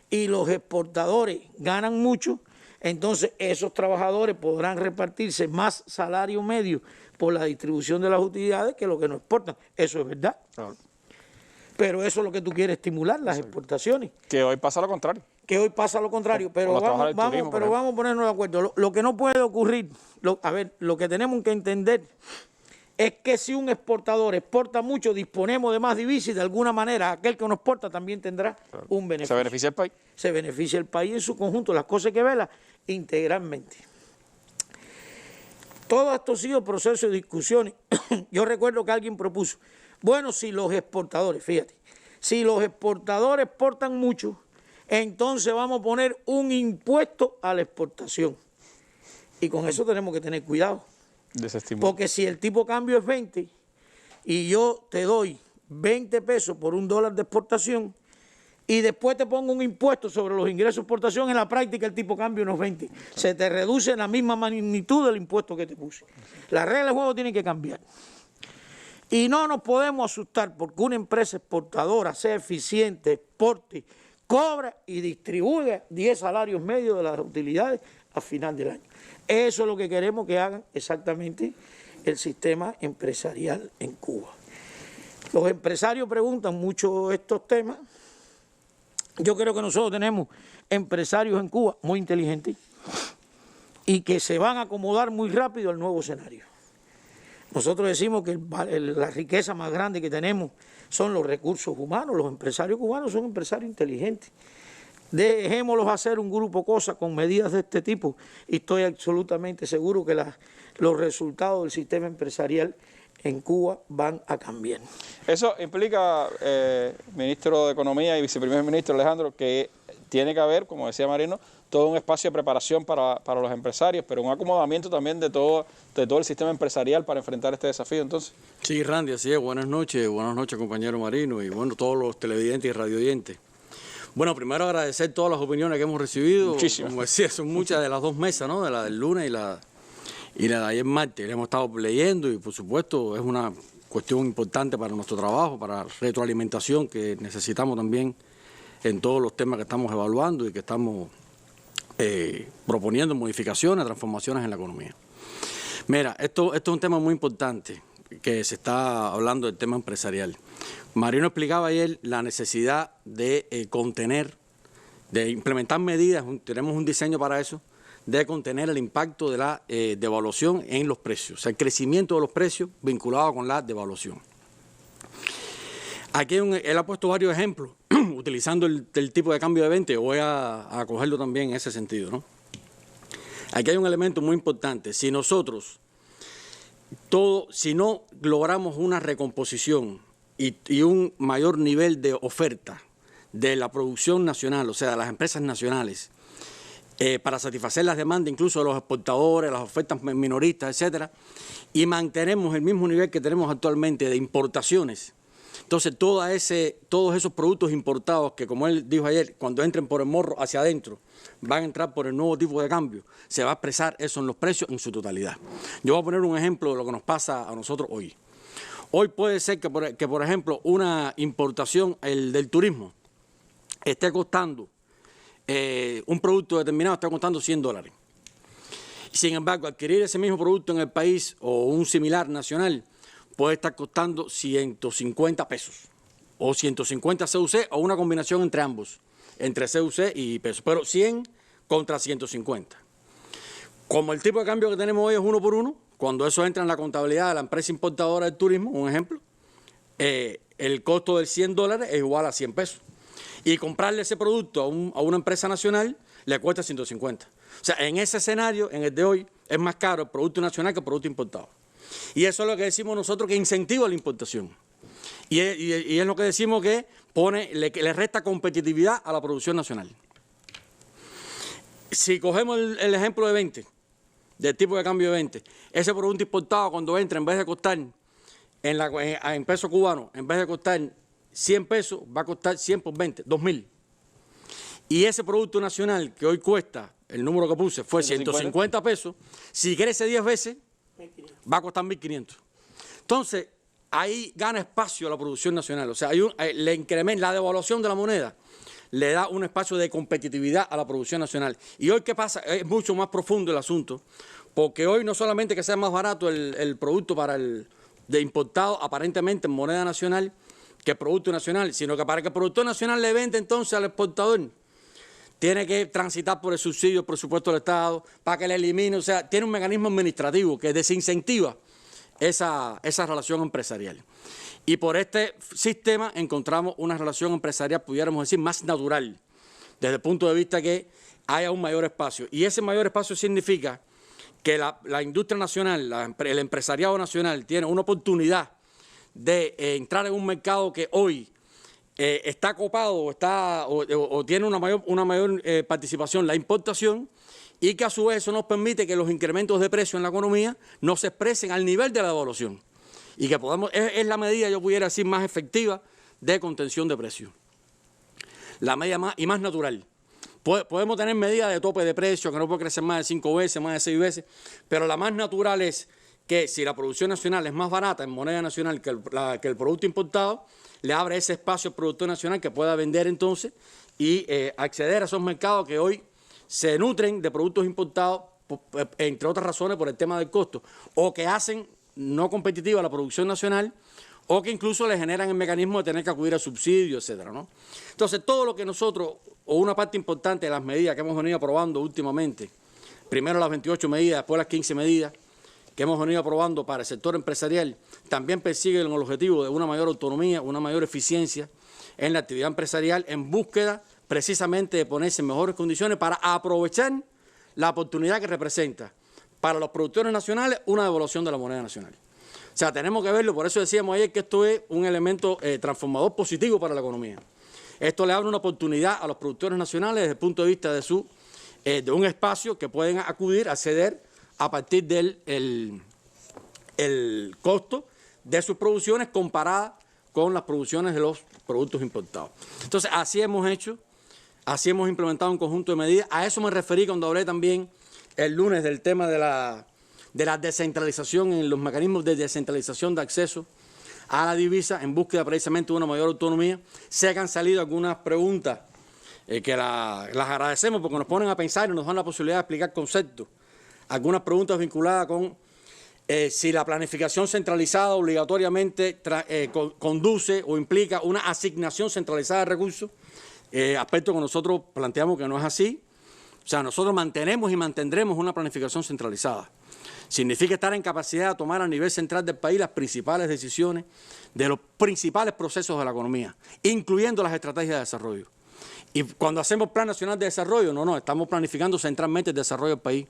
y los exportadores ganan mucho, entonces esos trabajadores podrán repartirse más salario medio por la distribución de las utilidades que los que no exportan. Eso es verdad. Claro. Pero eso es lo que tú quieres estimular, las exportaciones. Que hoy pasa lo contrario. Que hoy pasa lo contrario, pero vamos a ponernos de acuerdo. Lo que no puede ocurrir, lo que tenemos que entender es que si un exportador exporta mucho, disponemos de más divisas y de alguna manera aquel que no exporta también tendrá un beneficio. ¿Se beneficia el país? Se beneficia el país en su conjunto, las cosas que vela integralmente. Todo esto ha sido proceso de discusiones. Yo recuerdo que alguien propuso, bueno, si los exportadores, fíjate, si los exportadores exportan mucho, entonces vamos a poner un impuesto a la exportación. Y con eso tenemos que tener cuidado. Porque si el tipo de cambio es 20 y yo te doy 20 pesos por $1 de exportación y después te pongo un impuesto sobre los ingresos de exportación, en la práctica el tipo de cambio no es 20. Se te reduce en la misma magnitud del impuesto que te puse. Las reglas del juego tienen que cambiar. Y no nos podemos asustar porque una empresa exportadora sea eficiente, exporte, cobra y distribuye 10 salarios medios de las utilidades a final del año. Eso es lo que queremos que hagan exactamente el sistema empresarial en Cuba. Los empresarios preguntan mucho estos temas. Yo creo que nosotros tenemos empresarios en Cuba muy inteligentes y que se van a acomodar muy rápido al nuevo escenario. Nosotros decimos que la riqueza más grande que tenemos son los recursos humanos. Los empresarios cubanos son empresarios inteligentes. Dejémoslos hacer un grupo cosa con medidas de este tipo y estoy absolutamente seguro que los resultados del sistema empresarial en Cuba van a cambiar. Eso implica, ministro de Economía y viceprimer ministro Alejandro, que tiene que haber, como decía Marino, todo un espacio de preparación para los empresarios, pero un acomodamiento también de todo el sistema empresarial para enfrentar este desafío, entonces. Sí, Randy, así es. Buenas noches, compañero Marino, y bueno, todos los televidentes y radioyentes. Bueno, primero agradecer todas las opiniones que hemos recibido. Muchísimas. Como decía, son muchas de las dos mesas, ¿no? De la del lunes y la de ayer martes. Hemos estado leyendo y, por supuesto, es una cuestión importante para nuestro trabajo, para retroalimentación que necesitamos también en todos los temas que estamos evaluando y que estamos proponiendo modificaciones, transformaciones en la economía. Mira, esto es un tema muy importante que se está hablando del tema empresarial. Marino explicaba ayer la necesidad de contener, de implementar medidas, tenemos un diseño para eso, de contener el impacto de la devaluación en los precios, o sea, el crecimiento de los precios vinculado con la devaluación. Aquí él ha puesto varios ejemplos, utilizando el tipo de cambio de 20, voy a cogerlo también en ese sentido, ¿no? Aquí hay un elemento muy importante, si no logramos una recomposición y un mayor nivel de oferta de la producción nacional, o sea, de las empresas nacionales, para satisfacer las demandas incluso de los exportadores, las ofertas minoristas, etcétera, y mantenemos el mismo nivel que tenemos actualmente de importaciones. Entonces, todos esos productos importados que, como él dijo ayer, cuando entren por el morro hacia adentro, van a entrar por el nuevo tipo de cambio, se va a expresar eso en los precios en su totalidad. Yo voy a poner un ejemplo de lo que nos pasa a nosotros hoy. Hoy puede ser que por ejemplo, una importación del turismo esté costando, un producto determinado está costando $100. Sin embargo, adquirir ese mismo producto en el país o un similar nacional puede estar costando 150 pesos o 150 CUC o una combinación entre ambos, entre CUC y pesos, pero 100 contra 150. Como el tipo de cambio que tenemos hoy es 1 por 1, cuando eso entra en la contabilidad de la empresa importadora del turismo, un ejemplo, el costo del $100 es igual a 100 pesos. Y comprarle ese producto a una empresa nacional le cuesta 150. O sea, en ese escenario, en el de hoy, es más caro el producto nacional que el producto importado. Y eso es lo que decimos nosotros que incentiva la importación. Y es lo que decimos que le resta competitividad a la producción nacional. Si cogemos el ejemplo de 20, del tipo de cambio de 20, ese producto importado cuando entra, en vez de costar en pesos cubanos, en vez de costar 100 pesos, va a costar 100 por 20, 2.000. Y ese producto nacional que hoy cuesta, el número que puse fue 150 pesos, si crece 10 veces, va a costar 1.500. Entonces, ahí gana espacio la producción nacional. O sea, la devaluación de la moneda le da un espacio de competitividad a la producción nacional. Y hoy, ¿qué pasa? Es mucho más profundo el asunto, porque hoy no solamente que sea más barato el producto de importado aparentemente en moneda nacional que el producto nacional, sino que para que el productor nacional le venda entonces al exportador, tiene que transitar por el subsidio, por supuesto, del Estado, para que le elimine, o sea, tiene un mecanismo administrativo que desincentiva esa relación empresarial. Y por este sistema encontramos una relación empresarial, pudiéramos decir, más natural, desde el punto de vista que haya un mayor espacio. Y ese mayor espacio significa que la industria nacional, el empresariado nacional, tiene una oportunidad de entrar en un mercado que hoy está copado o tiene una mayor participación la importación, y que a su vez eso nos permite que los incrementos de precio en la economía no se expresen al nivel de la devaluación y que es la medida, yo pudiera decir, más efectiva de contención de precios. La medida más natural. Podemos tener medidas de tope de precio que no puede crecer más de 5 veces, más de 6 veces, pero la más natural es que si la producción nacional es más barata en moneda nacional que el producto importado, le abre ese espacio al productor nacional que pueda vender entonces y acceder a esos mercados que hoy se nutren de productos importados, entre otras razones por el tema del costo, o que hacen no competitiva la producción nacional, o que incluso le generan el mecanismo de tener que acudir a subsidios, etcétera, ¿no? Entonces, todo lo que nosotros, o una parte importante de las medidas que hemos venido aprobando últimamente, primero las 28 medidas, después las 15 medidas que hemos venido aprobando para el sector empresarial, también persiguen el objetivo de una mayor autonomía, una mayor eficiencia en la actividad empresarial en búsqueda precisamente de ponerse en mejores condiciones para aprovechar la oportunidad que representa para los productores nacionales una devaluación de la moneda nacional. O sea, tenemos que verlo, por eso decíamos ayer que esto es un elemento transformador positivo para la economía. Esto le abre una oportunidad a los productores nacionales desde el punto de vista de un espacio que pueden acudir, acceder a partir del el costo de sus producciones comparadas con las producciones de los productos importados. Entonces, así hemos hecho, así hemos implementado un conjunto de medidas. A eso me referí cuando hablé también el lunes del tema de la descentralización, en los mecanismos de descentralización de acceso a la divisa en búsqueda precisamente de una mayor autonomía. Sé que han salido algunas preguntas que las agradecemos porque nos ponen a pensar y nos dan la posibilidad de explicar conceptos. Algunas preguntas vinculadas con si la planificación centralizada obligatoriamente conduce o implica una asignación centralizada de recursos, aspecto que nosotros planteamos que no es así. O sea, nosotros mantenemos y mantendremos una planificación centralizada. Significa estar en capacidad de tomar a nivel central del país las principales decisiones de los principales procesos de la economía, incluyendo las estrategias de desarrollo. Y cuando hacemos Plan Nacional de Desarrollo, no, estamos planificando centralmente el desarrollo del país.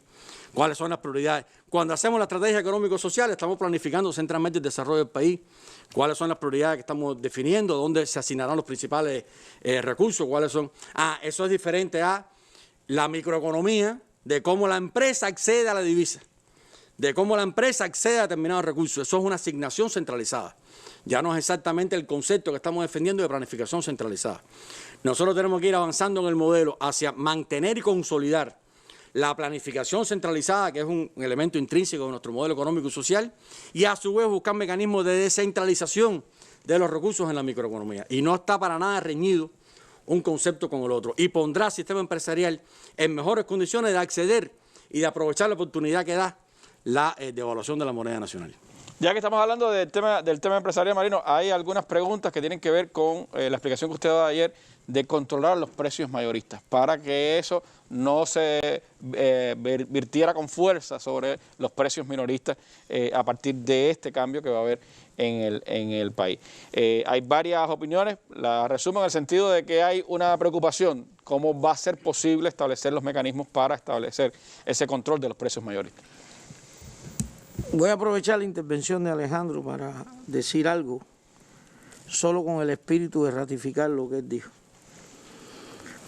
¿Cuáles son las prioridades? Cuando hacemos la estrategia económico-social, estamos planificando centralmente el desarrollo del país. ¿Cuáles son las prioridades que estamos definiendo? ¿Dónde se asignarán los principales recursos? ¿Cuáles son? Eso es diferente a la microeconomía, de cómo la empresa accede a la divisa, de cómo la empresa accede a determinados recursos. Eso es una asignación centralizada. Ya no es exactamente el concepto que estamos defendiendo de planificación centralizada. Nosotros tenemos que ir avanzando en el modelo hacia mantener y consolidar la planificación centralizada, que es un elemento intrínseco de nuestro modelo económico y social, y a su vez buscar mecanismos de descentralización de los recursos en la microeconomía. Y no está para nada reñido un concepto con el otro. Y pondrá al sistema empresarial en mejores condiciones de acceder y de aprovechar la oportunidad que da la devaluación de la moneda nacional. Ya que estamos hablando del tema empresarial, Marino, hay algunas preguntas que tienen que ver con la explicación que usted daba ayer de controlar los precios mayoristas, para que eso no se virtiera con fuerza sobre los precios minoristas a partir de este cambio que va a haber en el país. Hay varias opiniones, la resumo en el sentido de que hay una preocupación, cómo va a ser posible establecer los mecanismos para establecer ese control de los precios mayoristas. Voy a aprovechar la intervención de Alejandro para decir algo, solo con el espíritu de ratificar lo que él dijo.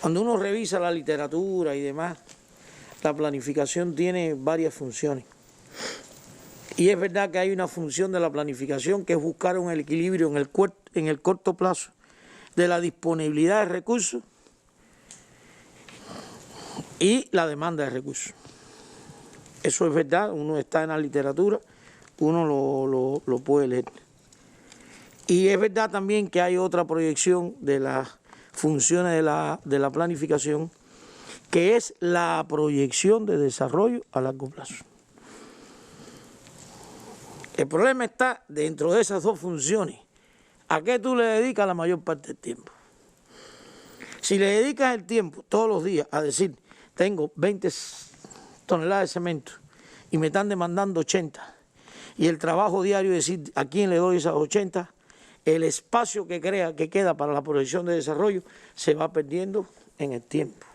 Cuando uno revisa la literatura y demás, la planificación tiene varias funciones. Y es verdad que hay una función de la planificación que es buscar un equilibrio en el corto plazo de la disponibilidad de recursos y la demanda de recursos. Eso es verdad, uno está en la literatura, uno lo puede leer. Y es verdad también que hay otra proyección de las funciones de la planificación, que es la proyección de desarrollo a largo plazo. El problema está dentro de esas dos funciones. ¿A qué tú le dedicas la mayor parte del tiempo? Si le dedicas el tiempo todos los días a decir, tengo 20 toneladas de cemento y me están demandando 80, y el trabajo diario es decir a quién le doy esas 80, el espacio que queda para la proyección de desarrollo se va perdiendo en el tiempo.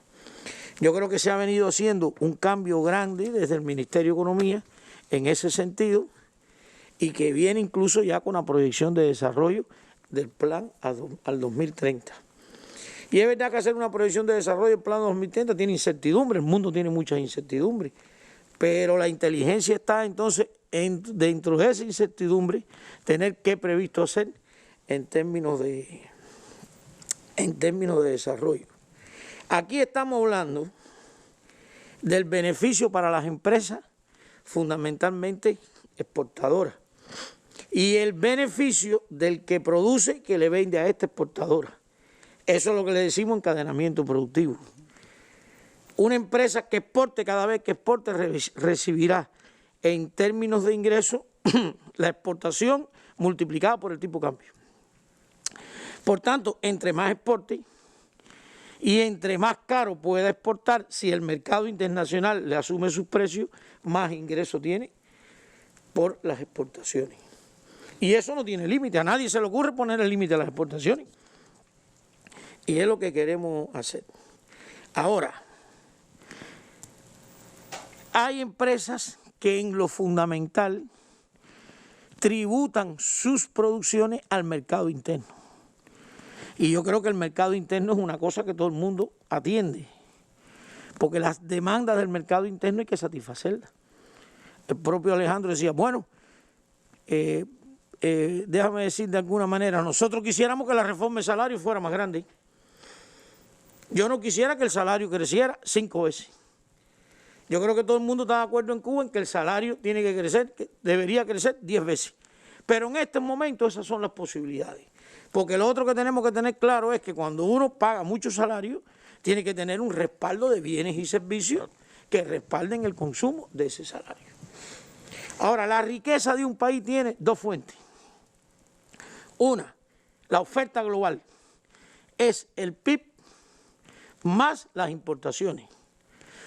Yo creo que se ha venido haciendo un cambio grande desde el Ministerio de Economía en ese sentido, y que viene incluso ya con la proyección de desarrollo del plan al 2030. Y es verdad que hacer una proyección de desarrollo del plan 2030 tiene incertidumbre, el mundo tiene muchas incertidumbres, pero la inteligencia está entonces dentro de esa incertidumbre, tener qué previsto hacer en términos de desarrollo. Aquí estamos hablando del beneficio para las empresas, fundamentalmente exportadoras, y el beneficio del que produce que le vende a esta exportadora. Eso es lo que le decimos encadenamiento productivo. Una empresa que exporte, cada vez que exporte, recibirá en términos de ingresos la exportación multiplicada por el tipo de cambio. Por tanto, entre más exporte y entre más caro pueda exportar, si el mercado internacional le asume sus precios, más ingresos tiene por las exportaciones. Y eso no tiene límite, a nadie se le ocurre poner el límite a las exportaciones. Y es lo que queremos hacer. Ahora, hay empresas que en lo fundamental tributan sus producciones al mercado interno. Y yo creo que el mercado interno es una cosa que todo el mundo atiende, porque las demandas del mercado interno hay que satisfacerlas. El propio Alejandro decía, bueno, déjame decir de alguna manera, nosotros quisiéramos que la reforma de salario fuera más grande. Yo no quisiera que el salario creciera 5 veces. Yo creo que todo el mundo está de acuerdo en Cuba en que el salario tiene que crecer, que debería crecer 10 veces. Pero en este momento esas son las posibilidades. Porque lo otro que tenemos que tener claro es que cuando uno paga mucho salario, tiene que tener un respaldo de bienes y servicios que respalden el consumo de ese salario. Ahora, la riqueza de un país tiene 2 fuentes. Una, la oferta global, es el PIB más las importaciones.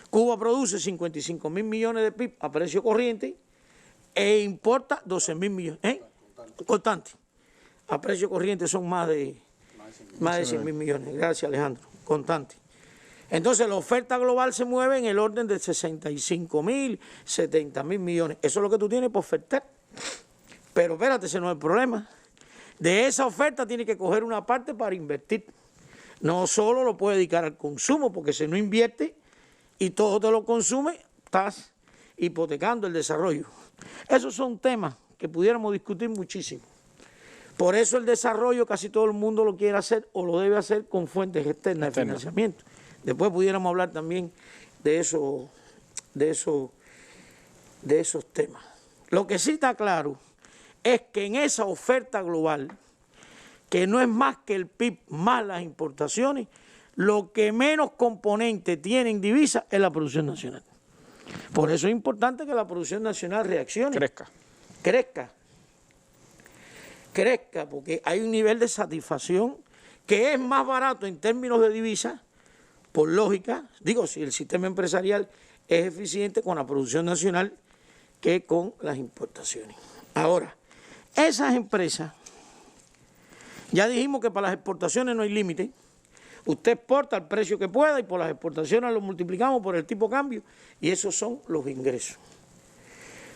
Cuba produce 55.000 millones de PIB a precio corriente e importa 12.000 millones. Constante. A precio corriente son más de 100.000 millones. Gracias, Alejandro. Constante. Entonces, la oferta global se mueve en el orden de 65.000, 70.000 millones. Eso es lo que tú tienes por ofertar. Pero espérate, ese no es el problema. De esa oferta tienes que coger una parte para invertir. No solo lo puedes dedicar al consumo, porque si no invierte y todo te lo consume, estás hipotecando el desarrollo. Esos son temas que pudiéramos discutir muchísimo. Por eso el desarrollo casi todo el mundo lo quiere hacer o lo debe hacer con fuentes externas de financiamiento. Después pudiéramos hablar también de esos temas. Lo que sí está claro es que en esa oferta global, que no es más que el PIB más las importaciones, lo que menos componente tiene en divisa es la producción nacional. Por eso es importante que la producción nacional reaccione. Crezca, porque hay un nivel de satisfacción que es más barato en términos de divisa, por lógica, digo, si el sistema empresarial es eficiente con la producción nacional que con las importaciones. Ahora, esas empresas, ya dijimos que para las exportaciones no hay límite. Usted exporta al precio que pueda y por las exportaciones lo multiplicamos por el tipo de cambio y esos son los ingresos.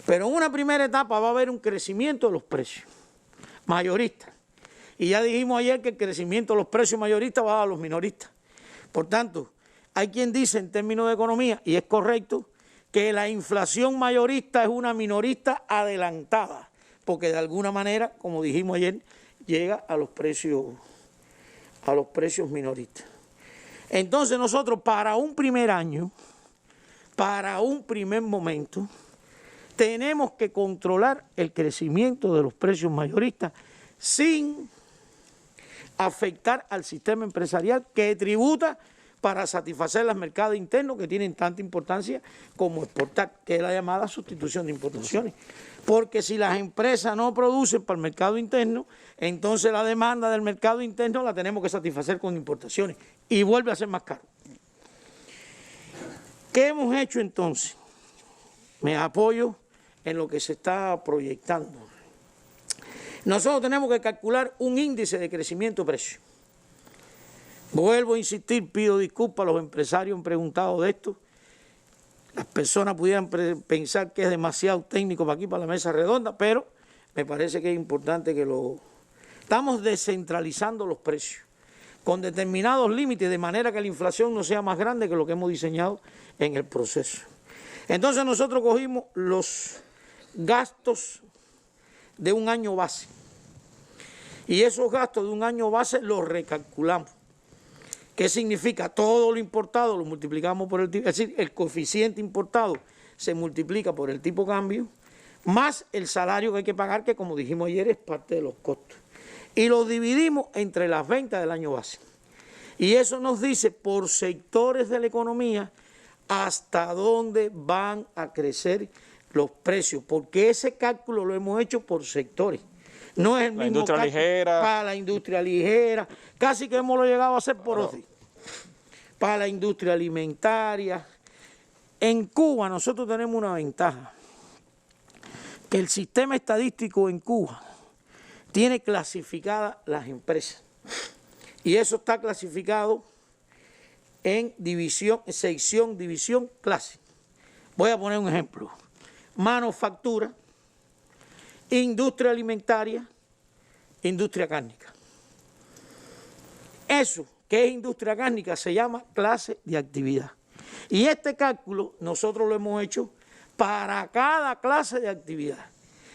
Pero en una primera etapa va a haber un crecimiento de los precios mayoristas. Y ya dijimos ayer que el crecimiento de los precios mayoristas va a los minoristas. Por tanto, hay quien dice en términos de economía, y es correcto, que la inflación mayorista es una minorista adelantada, porque de alguna manera, como dijimos ayer, llega a los precios minoristas. Entonces nosotros para un primer año, para un primer momento, tenemos que controlar el crecimiento de los precios mayoristas sin afectar al sistema empresarial que tributa para satisfacer los mercados internos que tienen tanta importancia como exportar, que es la llamada sustitución de importaciones. Porque si las empresas no producen para el mercado interno, entonces la demanda del mercado interno la tenemos que satisfacer con importaciones y vuelve a ser más caro. ¿Qué hemos hecho entonces? Me apoyo en lo que se está proyectando. Nosotros tenemos que calcular un índice de crecimiento de precios. Vuelvo a insistir, pido disculpas a los empresarios que han preguntado de esto. Las personas pudieran pensar que es demasiado técnico para aquí, para la mesa redonda, pero me parece que es importante que lo... Estamos descentralizando los precios con determinados límites, de manera que la inflación no sea más grande que lo que hemos diseñado en el proceso. Entonces nosotros cogimos los gastos de un año base y esos gastos de un año base los recalculamos. ¿Qué significa? Todo lo importado lo multiplicamos por el tipo, es decir, el coeficiente importado se multiplica por el tipo cambio, más el salario que hay que pagar, que como dijimos ayer es parte de los costos. Y lo dividimos entre las ventas del año base. Y eso nos dice por sectores de la economía hasta dónde van a crecer los precios, porque ese cálculo lo hemos hecho por sectores. No es el mismo cálculo para la industria ligera, casi que hemos llegado a hacer por OCDE. Para la industria alimentaria. En Cuba nosotros tenemos una ventaja, que el sistema estadístico en Cuba tiene clasificadas las empresas Y eso está clasificado en división, sección, división, clase. Voy a poner un ejemplo. Manufactura, industria alimentaria, industria cárnica. Eso que es industria cárnica se llama clase de actividad. Y este cálculo nosotros lo hemos hecho para cada clase de actividad.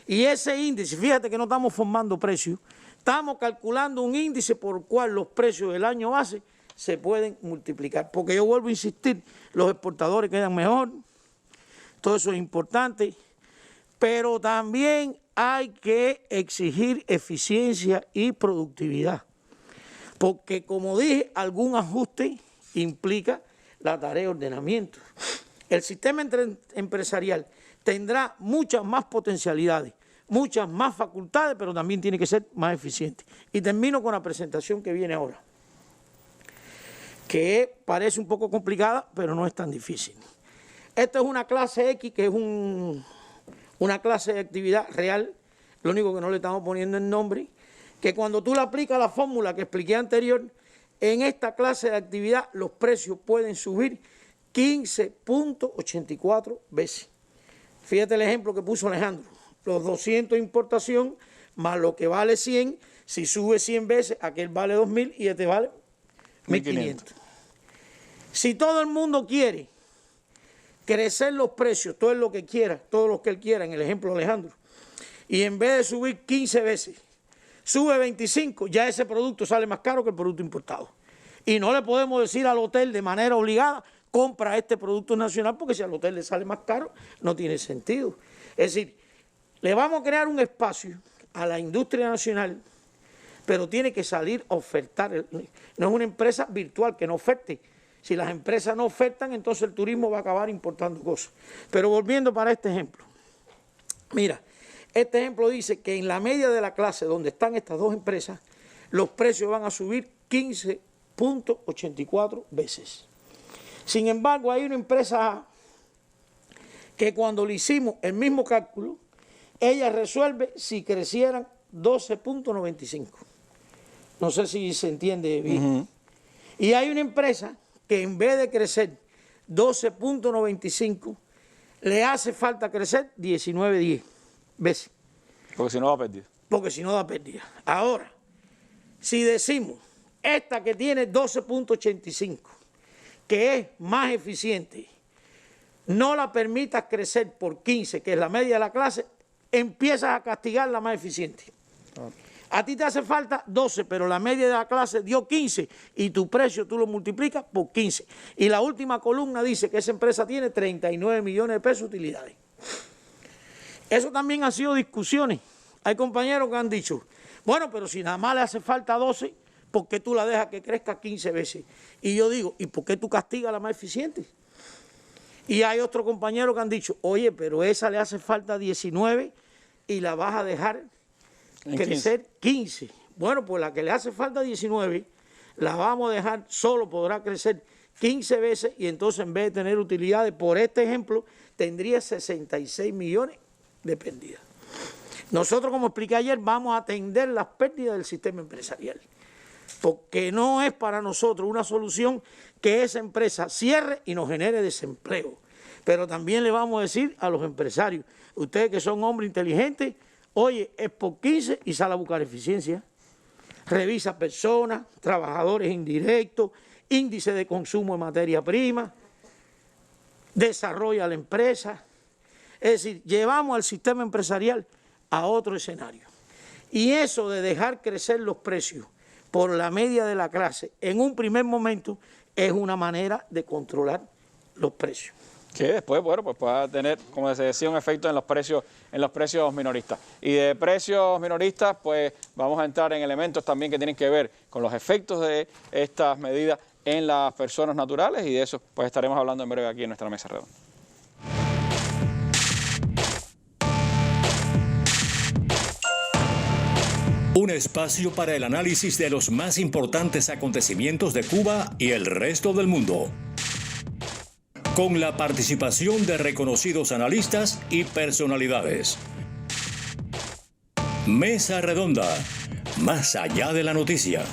Y ese índice, fíjate que no estamos formando precios, estamos calculando un índice por el cual los precios del año base se pueden multiplicar. Porque yo vuelvo a insistir, los exportadores quedan mejor, todo eso es importante, pero también hay que exigir eficiencia y productividad. Porque, como dije, algún ajuste implica la tarea de ordenamiento. El sistema empresarial tendrá muchas más potencialidades, muchas más facultades, pero también tiene que ser más eficiente. Y termino con la presentación que viene ahora, que parece un poco complicada, pero no es tan difícil. Esta es una clase X, que es una clase de actividad real, lo único que no le estamos poniendo el nombre, que cuando tú le aplicas la fórmula que expliqué anterior, en esta clase de actividad los precios pueden subir 15.84 veces. Fíjate el ejemplo que puso Alejandro, los 200 de importación más lo que vale 100, si sube 100 veces, aquel vale 2.000 y este vale 1.500. Si todo el mundo quiere crecer los precios, todo lo que quiera, todo lo que él quiera, en el ejemplo de Alejandro, y en vez de subir 15 veces, sube 25, ya ese producto sale más caro que el producto importado. Y no le podemos decir al hotel de manera obligada, compra este producto nacional, porque si al hotel le sale más caro, no tiene sentido. Es decir, le vamos a crear un espacio a la industria nacional, pero tiene que salir a ofertar. No es una empresa virtual que no oferte. Si las empresas no ofertan, entonces el turismo va a acabar importando cosas. Pero volviendo para este ejemplo, mira, este ejemplo dice que en la media de la clase donde están estas dos empresas, los precios van a subir 15.84 veces. Sin embargo, hay una empresa A que cuando le hicimos el mismo cálculo, ella resuelve si crecieran 12.95. No sé si se entiende bien. Y hay una empresa que en vez de crecer 12.95, le hace falta crecer 19.10 veces. Porque si no da pérdida. Porque si no da pérdida. Ahora, si decimos, esta que tiene 12.85, que es más eficiente, no la permitas crecer por 15, que es la media de la clase, empiezas a castigar la más eficiente. A ti te hace falta 12, pero la media de la clase dio 15 y tu precio tú lo multiplicas por 15. Y la última columna dice que esa empresa tiene 39 millones de pesos de utilidades. Eso también ha sido discusiones. Hay compañeros que han dicho, bueno, pero si nada más le hace falta 12, ¿por qué tú la dejas que crezca 15 veces? Y yo digo, ¿y por qué tú castigas a la más eficiente? Y hay otros compañeros que han dicho, oye, pero esa le hace falta 19 y la vas a dejar crecer 15. Bueno, pues la que le hace falta 19, la vamos a dejar, solo podrá crecer 15 veces y entonces en vez de tener utilidades, por este ejemplo, tendría 66 millones de pérdidas. Nosotros, como expliqué ayer, vamos a atender las pérdidas del sistema empresarial, porque no es para nosotros una solución que esa empresa cierre y nos genere desempleo. Pero también le vamos a decir a los empresarios, ustedes que son hombres inteligentes, oye, es por 15 y sale a buscar eficiencia. Revisa personas, trabajadores indirectos, índice de consumo de materia prima, desarrolla la empresa. Es decir, llevamos al sistema empresarial a otro escenario. Y eso de dejar crecer los precios por la media de la clase en un primer momento es una manera de controlar los precios. Que después, bueno, pues pueda tener, como se decía, un efecto en los precios minoristas. Y de precios minoristas, pues vamos a entrar en elementos también que tienen que ver con los efectos de estas medidas en las personas naturales, y de eso pues estaremos hablando en breve aquí en nuestra mesa redonda. Un espacio para el análisis de los más importantes acontecimientos de Cuba y el resto del mundo, con la participación de reconocidos analistas y personalidades. Mesa Redonda, más allá de la noticia.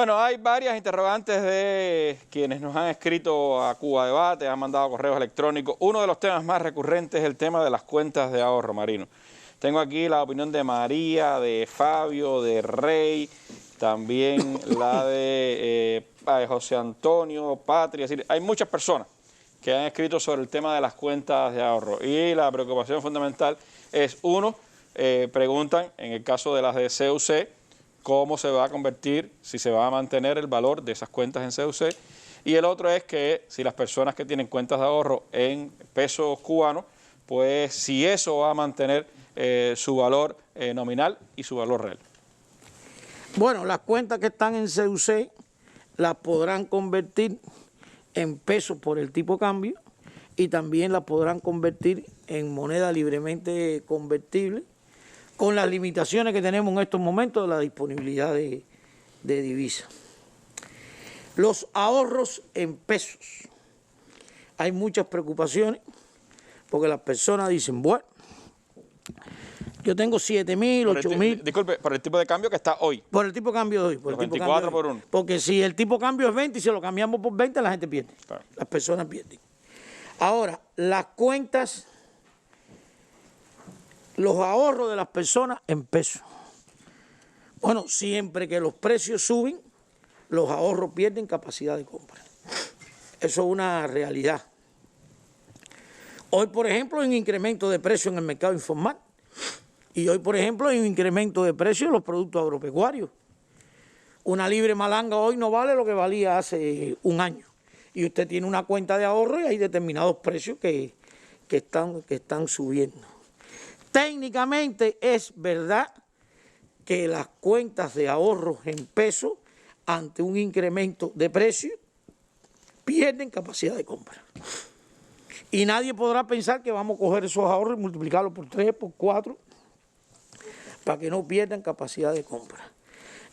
Bueno, hay varias interrogantes de quienes nos han escrito a Cuba Debate, han mandado correos electrónicos. Uno de los temas más recurrentes es el tema de las cuentas de ahorro, Marino. Tengo aquí la opinión de María, de Fabio, de Rey, también la de José Antonio, Patria. Es decir, hay muchas personas que han escrito sobre el tema de las cuentas de ahorro. Y la preocupación fundamental es, uno, preguntan, en el caso de las de CUC, cómo se va a convertir, si se va a mantener el valor de esas cuentas en CUC. Y el otro es que si las personas que tienen cuentas de ahorro en pesos cubanos, pues si eso va a mantener su valor nominal y su valor real. Bueno, las cuentas que están en CUC las podrán convertir en pesos por el tipo de cambio y también las podrán convertir en moneda libremente convertible, con las limitaciones que tenemos en estos momentos de la disponibilidad de divisas. Los ahorros en pesos. Hay muchas preocupaciones porque las personas dicen, bueno, yo tengo 7.000, 8.000... Disculpe, por el tipo de cambio que está hoy. Por el tipo de cambio de hoy. Por los el tipo 24 de cambio por de hoy. 1. Porque si el tipo de cambio es 20 y se lo cambiamos por 20, la gente pierde. Claro. Las personas pierden. Ahora, las cuentas, los ahorros de las personas en pesos. Bueno, siempre que los precios suben, los ahorros pierden capacidad de compra. Eso es una realidad. Hoy, por ejemplo, hay un incremento de precios en el mercado informal. Y hoy, por ejemplo, hay un incremento de precios en los productos agropecuarios. Una libre malanga hoy no vale lo que valía hace un año. Y usted tiene una cuenta de ahorro y hay determinados precios que están subiendo. Técnicamente es verdad que las cuentas de ahorros en pesos, ante un incremento de precios, pierden capacidad de compra. Y nadie podrá pensar que vamos a coger esos ahorros y multiplicarlos por 3, por 4, para que no pierdan capacidad de compra.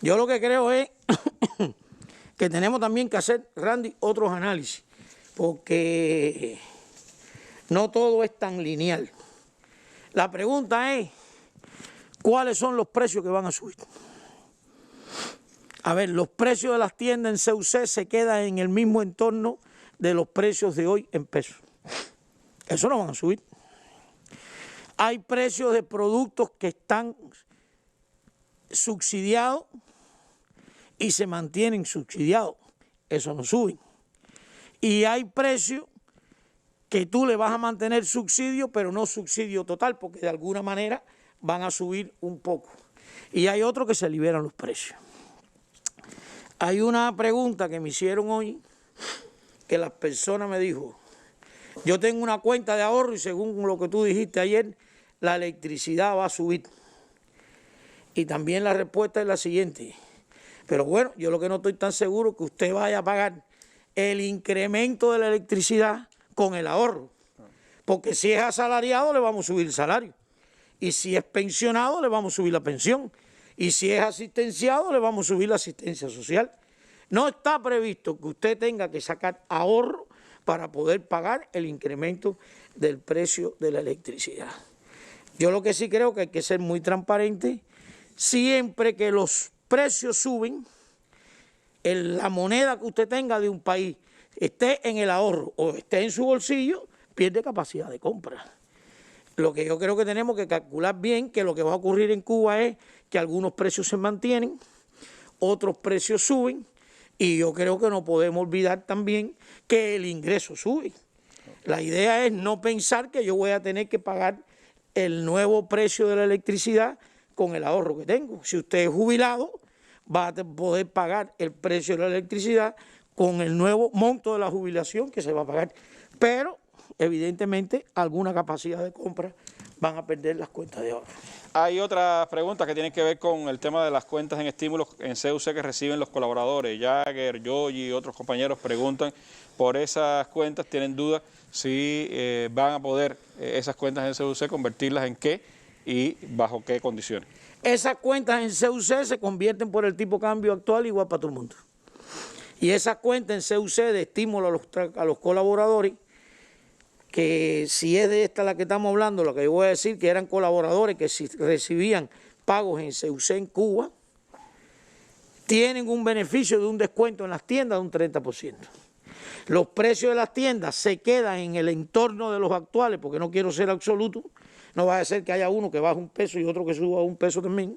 Yo lo que creo es que tenemos también que hacer, Randy, otros análisis, porque no todo es tan lineal. La pregunta es, ¿cuáles son los precios que van a subir? A ver, los precios de las tiendas en CUC se quedan en el mismo entorno de los precios de hoy en pesos. Eso no van a subir. Hay precios de productos que están subsidiados y se mantienen subsidiados. Eso no sube. Y hay precios que tú le vas a mantener subsidio, pero no subsidio total, porque de alguna manera van a subir un poco. Y hay otros que se liberan los precios. Hay una pregunta que me hicieron hoy, que las personas me dijo, yo tengo una cuenta de ahorro y según lo que tú dijiste ayer, la electricidad va a subir. Y también la respuesta es la siguiente. Pero bueno, yo lo que no estoy tan seguro es que usted vaya a pagar el incremento de la electricidad con el ahorro. Porque si es asalariado, le vamos a subir el salario. Y si es pensionado, le vamos a subir la pensión. Y si es asistenciado, le vamos a subir la asistencia social. No está previsto que usted tenga que sacar ahorro para poder pagar el incremento del precio de la electricidad. Yo lo que sí creo que hay que ser muy transparente. Siempre que los precios suben, la moneda que usted tenga de un país esté en el ahorro o esté en su bolsillo, pierde capacidad de compra. Lo que yo creo que tenemos que calcular bien, que lo que va a ocurrir en Cuba es que algunos precios se mantienen, otros precios suben, y yo creo que no podemos olvidar también que el ingreso sube. La idea es no pensar que yo voy a tener que pagar el nuevo precio de la electricidad con el ahorro que tengo. Si usted es jubilado, va a poder pagar el precio de la electricidad con el nuevo monto de la jubilación que se va a pagar. Pero, evidentemente, alguna capacidad de compra van a perder las cuentas de ahorro. Hay otras preguntas que tienen que ver con el tema de las cuentas en estímulos en CUC que reciben los colaboradores. Jagger, Yoyi y otros compañeros preguntan por esas cuentas, tienen dudas si van a poder esas cuentas en CUC convertirlas en qué y bajo qué condiciones. Esas cuentas en CUC se convierten por el tipo de cambio actual igual para todo el mundo. Y esas cuentas en CUC de estímulo a los colaboradores, que si es de esta la que estamos hablando, lo que yo voy a decir, que eran colaboradores que si recibían pagos en CUC en Cuba, tienen un beneficio de un descuento en las tiendas de un 30%. Los precios de las tiendas se quedan en el entorno de los actuales, porque no quiero ser absoluto, no va a ser que haya uno que baje un peso y otro que suba un peso también.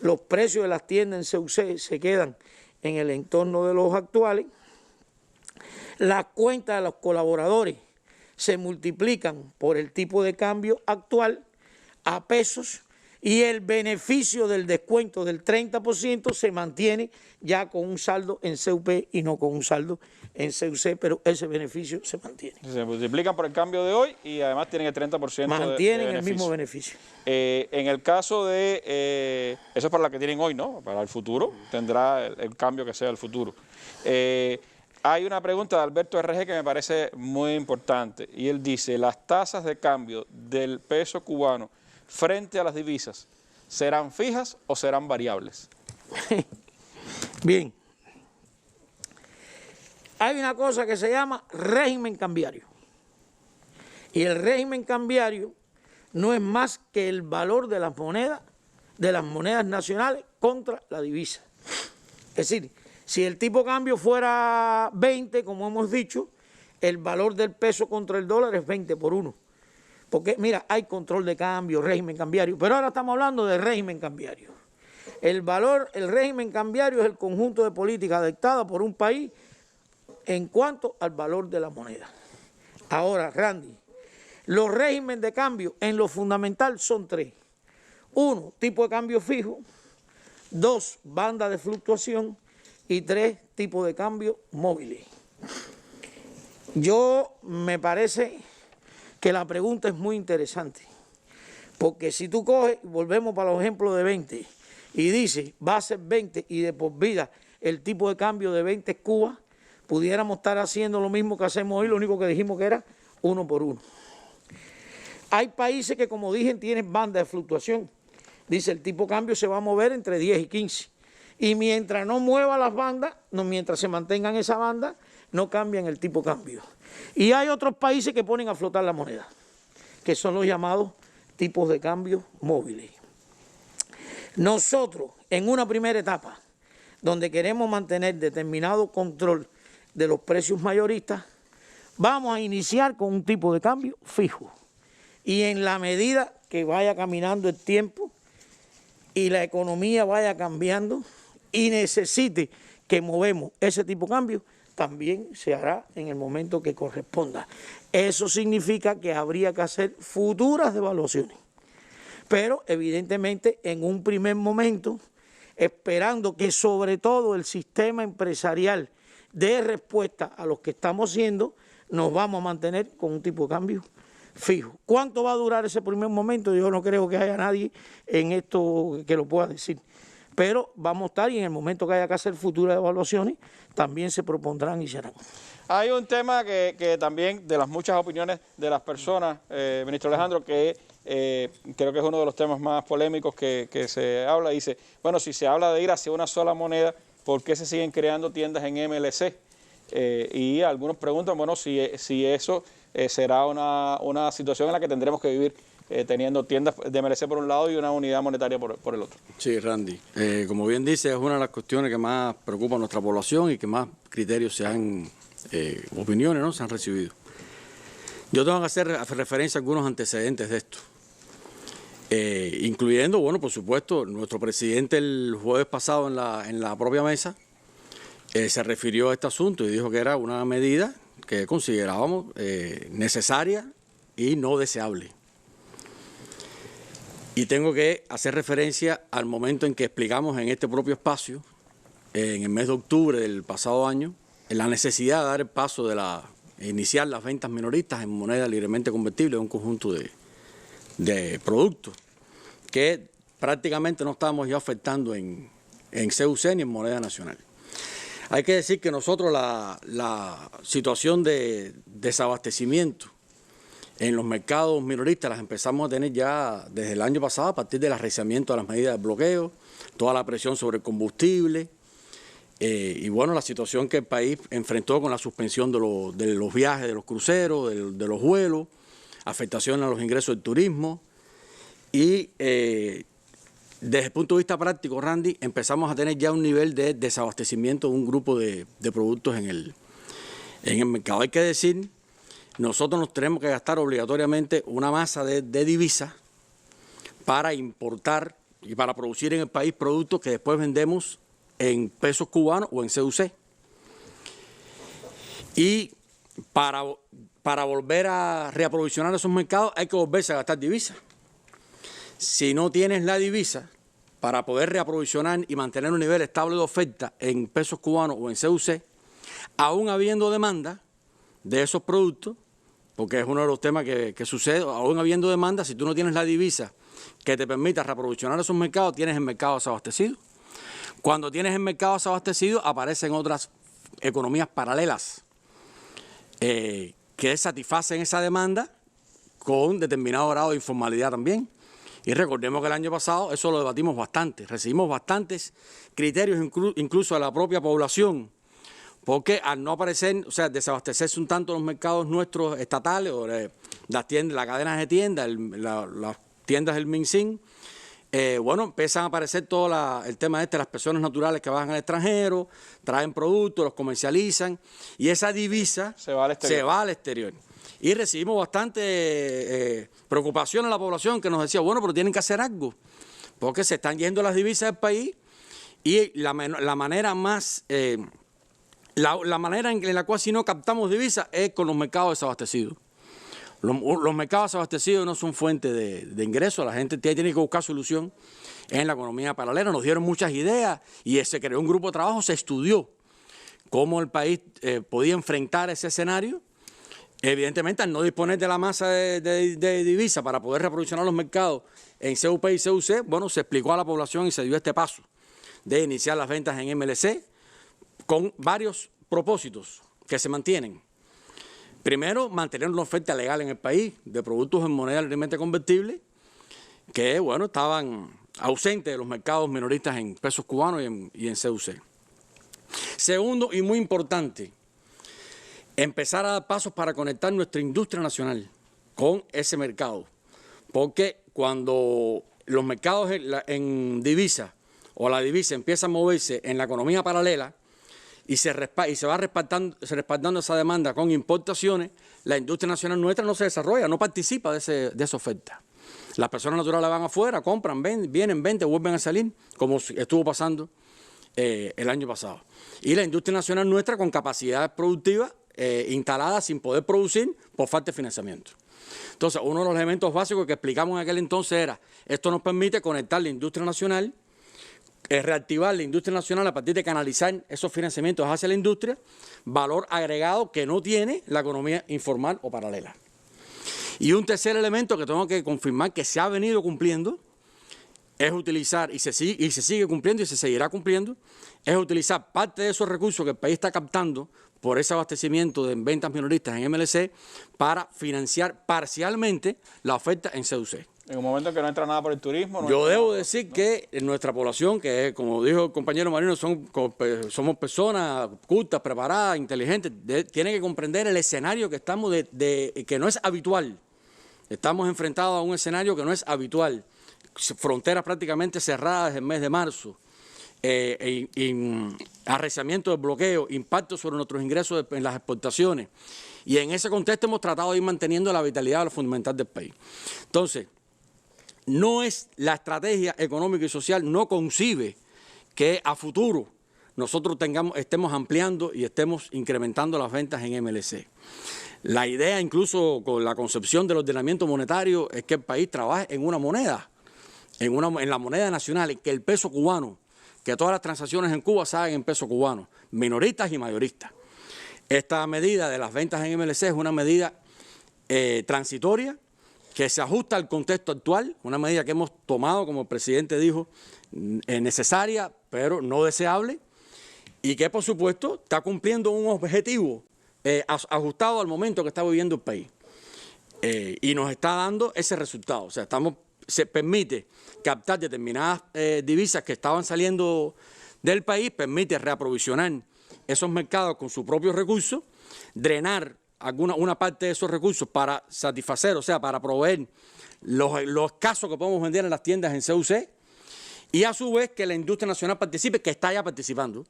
Los precios de las tiendas en CUC se quedan en el entorno de los actuales. Las cuentas de los colaboradores se multiplican por el tipo de cambio actual a pesos y el beneficio del descuento del 30% se mantiene ya con un saldo en CUP y no con un saldo en CUC, pero ese beneficio se mantiene. Se multiplican por el cambio de hoy y además tienen el 30% mantienen de el mismo beneficio. En el caso de, eso es para la que tienen hoy, ¿no? Para el futuro, tendrá el cambio que sea el futuro. Hay una pregunta de Alberto RG que me parece muy importante y él dice, las tasas de cambio del peso cubano frente a las divisas, ¿serán fijas o serán variables? Bien. Hay una cosa que se llama régimen cambiario. Y el régimen cambiario no es más que el valor de las monedas nacionales contra la divisa. Es decir, si el tipo de cambio fuera 20, como hemos dicho, el valor del peso contra el dólar es 20 por 1. Porque, mira, hay control de cambio, régimen cambiario, pero ahora estamos hablando de régimen cambiario. El régimen cambiario es el conjunto de políticas adoptadas por un país en cuanto al valor de la moneda. Ahora, Randy, los regímenes de cambio en lo fundamental son 3. 1, tipo de cambio fijo. 2, banda de fluctuación. Y 3, tipo de cambio móviles. Me parece que la pregunta es muy interesante, porque si tú coges, volvemos para los ejemplos de 20, y dices, va a ser 20 y de por vida el tipo de cambio de 20 es Cuba, pudiéramos estar haciendo lo mismo que hacemos hoy, lo único que dijimos que era 1 por 1. Hay países que, como dije, tienen banda de fluctuación. Dice, el tipo de cambio se va a mover entre 10 y 15. Y mientras no mueva las bandas, mientras se mantengan esa banda, no cambian el tipo de cambio. Y hay otros países que ponen a flotar la moneda, que son los llamados tipos de cambio móviles. Nosotros, en una primera etapa, donde queremos mantener determinado control de los precios mayoristas, vamos a iniciar con un tipo de cambio fijo. Y en la medida que vaya caminando el tiempo y la economía vaya cambiando y necesite que movemos ese tipo de cambio, también se hará en el momento que corresponda. Eso significa que habría que hacer futuras devaluaciones. Pero evidentemente en un primer momento, esperando que sobre todo el sistema empresarial dé respuesta a lo que estamos haciendo, nos vamos a mantener con un tipo de cambio fijo. ¿Cuánto va a durar ese primer momento? Yo no creo que haya nadie en esto que lo pueda decir. Pero vamos a estar y en el momento que haya que hacer futuras evaluaciones, también se propondrán y se harán. Hay un tema que también, de las muchas opiniones de las personas, ministro Alejandro, que creo que es uno de los temas más polémicos que se habla. Dice, bueno, si se habla de ir hacia una sola moneda, ¿por qué se siguen creando tiendas en MLC? Y algunos preguntan, bueno, si eso será una situación en la que tendremos que vivir teniendo tiendas de MLC por un lado y una unidad monetaria por el otro. Sí, Randy. Como bien dice, es una de las cuestiones que más preocupa a nuestra población y que más criterios opiniones, ¿no?, se han recibido. Yo tengo que hacer referencia a algunos antecedentes de esto, incluyendo, bueno, por supuesto, nuestro presidente el jueves pasado en la propia mesa se refirió a este asunto y dijo que era una medida que considerábamos necesaria y no deseable. Y tengo que hacer referencia al momento en que explicamos en este propio espacio, en el mes de octubre del pasado año, la necesidad de dar el paso de iniciar las ventas minoristas en moneda libremente convertible de un conjunto de productos que prácticamente no estábamos ya ofertando en CUC ni en moneda nacional. Hay que decir que nosotros la situación de desabastecimiento en los mercados minoristas las empezamos a tener ya desde el año pasado a partir del arreciamiento de las medidas de bloqueo, toda la presión sobre el combustible y bueno, la situación que el país enfrentó con la suspensión de los viajes, de los cruceros, de los vuelos, afectación a los ingresos del turismo y desde el punto de vista práctico, Randy, empezamos a tener ya un nivel de desabastecimiento de un grupo de productos en el mercado. Hay que decir, nosotros nos tenemos que gastar obligatoriamente una masa de divisas para importar y para producir en el país productos que después vendemos en pesos cubanos o en CUC. Y para volver a reaprovisionar esos mercados hay que volverse a gastar divisas. Si no tienes la divisa para poder reaprovisionar y mantener un nivel estable de oferta en pesos cubanos o en CUC, aún habiendo demanda de esos productos, porque es uno de los temas que sucede, aún habiendo demanda, si tú no tienes la divisa que te permita reaprovisionar esos mercados, tienes el mercado desabastecido. Cuando tienes el mercado desabastecido, aparecen otras economías paralelas que satisfacen esa demanda con determinado grado de informalidad también. Y recordemos que el año pasado eso lo debatimos bastante, recibimos bastantes criterios incluso de la propia población, porque al no aparecer, o sea, desabastecerse un tanto los mercados nuestros estatales, o las cadenas de tiendas, las tiendas del MinSIN, bueno, empiezan a aparecer todo el tema de las personas naturales que van al extranjero, traen productos, los comercializan, y esa divisa se va al exterior. Y recibimos bastante preocupación en la población que nos decía, bueno, pero tienen que hacer algo, porque se están yendo las divisas del país y la manera más, la manera en la cual si no captamos divisas es con los mercados desabastecidos. Los mercados desabastecidos no son fuente de ingresos, la gente tiene que buscar solución en la economía paralela. Nos dieron muchas ideas y se creó un grupo de trabajo, se estudió cómo el país podía enfrentar ese escenario. Evidentemente, al no disponer de la masa de divisa para poder reaprovisionar los mercados en CUP y CUC, bueno, se explicó a la población y se dio este paso de iniciar las ventas en MLC con varios propósitos que se mantienen. Primero, mantener una oferta legal en el país de productos en moneda libremente convertible que, bueno, estaban ausentes de los mercados minoristas en pesos cubanos y en CUC. Segundo, y muy importante, empezar a dar pasos para conectar nuestra industria nacional con ese mercado, porque cuando los mercados en divisa o la divisa empieza a moverse en la economía paralela y se va respaldando esa demanda con importaciones, la industria nacional nuestra no se desarrolla, no participa de esa oferta. Las personas naturales van afuera, compran, vienen, venden, vuelven a salir, como estuvo pasando el año pasado. Y la industria nacional nuestra con capacidades productivas instaladas sin poder producir por falta de financiamiento. Entonces, uno de los elementos básicos que explicamos en aquel entonces era, esto nos permite conectar la industria nacional, reactivar la industria nacional a partir de canalizar esos financiamientos hacia la industria, valor agregado que no tiene la economía informal o paralela. Y un tercer elemento que tengo que confirmar que se ha venido cumpliendo es utilizar, y se sigue cumpliendo y se seguirá cumpliendo, es utilizar parte de esos recursos que el país está captando por ese abastecimiento de ventas minoristas en MLC para financiar parcialmente la oferta en CUC. En un momento en que no entra nada por el turismo. Yo debo decir que nuestra población, que como dijo el compañero Marino, somos personas cultas, preparadas, inteligentes, tienen que comprender el escenario que estamos que no es habitual. Estamos enfrentados a un escenario que no es habitual. Fronteras prácticamente cerradas desde el mes de marzo. Arreciamiento del bloqueo, impacto sobre nuestros ingresos en las exportaciones. Y en ese contexto hemos tratado de ir manteniendo la vitalidad de lo fundamental del país. Entonces, no es la estrategia económica y social, no concibe que a futuro nosotros estemos ampliando y estemos incrementando las ventas en MLC. La idea, incluso con la concepción del ordenamiento monetario, es que el país trabaje en una moneda, en la moneda nacional, y que el peso cubano, que todas las transacciones en Cuba se hagan en peso cubano, minoristas y mayoristas. Esta medida de las ventas en MLC es una medida transitoria que se ajusta al contexto actual, una medida que hemos tomado, como el presidente dijo, necesaria, pero no deseable, y que, por supuesto, está cumpliendo un objetivo ajustado al momento que está viviendo el país. Y nos está dando ese resultado. O sea, se permite captar determinadas divisas que estaban saliendo del país, permite reaprovisionar esos mercados con sus propios recursos, drenar una parte de esos recursos para satisfacer, o sea, para proveer los escasos que podemos vender en las tiendas en CUC, y a su vez que la industria nacional participe, que está ya participando.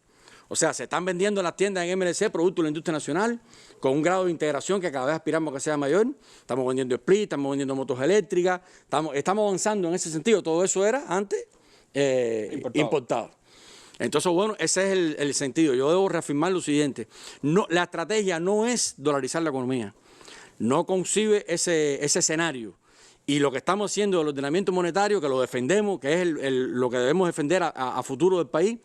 O sea, se están vendiendo en las tiendas en MLC productos de la industria nacional con un grado de integración que cada vez aspiramos a que sea mayor. Estamos vendiendo split, estamos vendiendo motos eléctricas, estamos avanzando en ese sentido. Todo eso era antes importado. Entonces, bueno, ese es el sentido. Yo debo reafirmar lo siguiente. No, la estrategia no es dolarizar la economía. No concibe ese escenario. Y lo que estamos haciendo del ordenamiento monetario, que lo defendemos, que es lo que debemos defender a futuro del país,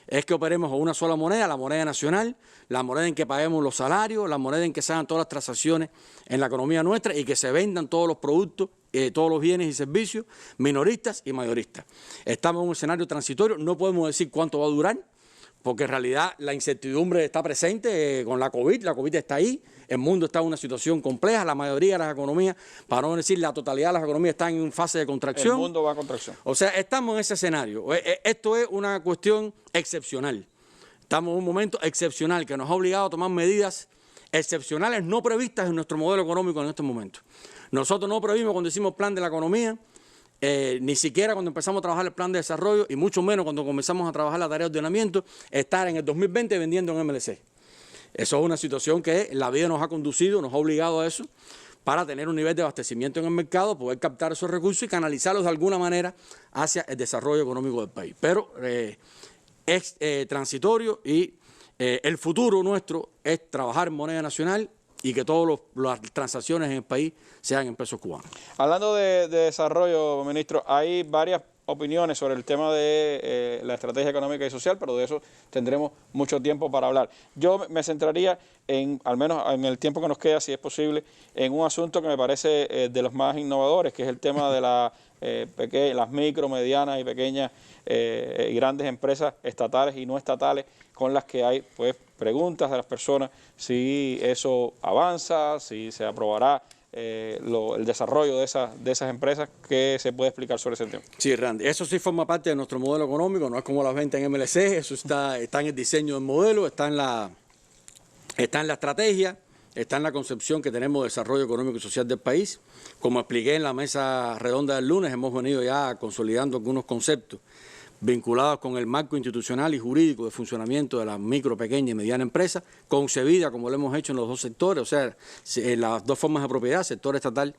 es que operemos con una sola moneda, la moneda nacional, la moneda en que paguemos los salarios, la moneda en que se hagan todas las transacciones en la economía nuestra y que se vendan todos los productos, todos los bienes y servicios, minoristas y mayoristas. Estamos en un escenario transitorio, no podemos decir cuánto va a durar, porque en realidad la incertidumbre está presente con la COVID está ahí, el mundo está en una situación compleja, la mayoría de las economías, para no decir la totalidad de las economías, están en fase de contracción. El mundo va a contracción. O sea, estamos en ese escenario. Esto es una cuestión excepcional. Estamos en un momento excepcional que nos ha obligado a tomar medidas excepcionales no previstas en nuestro modelo económico en este momento. Nosotros no previmos cuando hicimos plan de la economía, ni siquiera cuando empezamos a trabajar el plan de desarrollo y mucho menos cuando comenzamos a trabajar la tarea de ordenamiento, estar en el 2020 vendiendo en MLC. Eso es una situación que la vida nos ha conducido, nos ha obligado a eso, para tener un nivel de abastecimiento en el mercado, poder captar esos recursos y canalizarlos de alguna manera hacia el desarrollo económico del país. Pero es transitorio y el futuro nuestro es trabajar en moneda nacional y que todas las transacciones en el país sean en pesos cubanos. Hablando de desarrollo, ministro, hay varias opiniones sobre el tema de la estrategia económica y social, pero de eso tendremos mucho tiempo para hablar. Yo me centraría al menos en el tiempo que nos queda, si es posible, en un asunto que me parece de los más innovadores, que es el tema de las micro, medianas y pequeñas y grandes empresas estatales y no estatales, con las que hay pues preguntas de las personas si eso avanza, si se aprobará el desarrollo de esas empresas. ¿Qué se puede explicar sobre ese tema? Sí, Randy, eso sí forma parte de nuestro modelo económico, no es como las ventas en MLC, eso está en el diseño del modelo, está en la estrategia, está en la concepción que tenemos de desarrollo económico y social del país. Como expliqué en la mesa redonda del lunes, hemos venido ya consolidando algunos conceptos vinculados con el marco institucional y jurídico de funcionamiento de la micro, pequeña y mediana empresa, concebida como lo hemos hecho en los dos sectores, o sea, en las dos formas de propiedad, sector estatal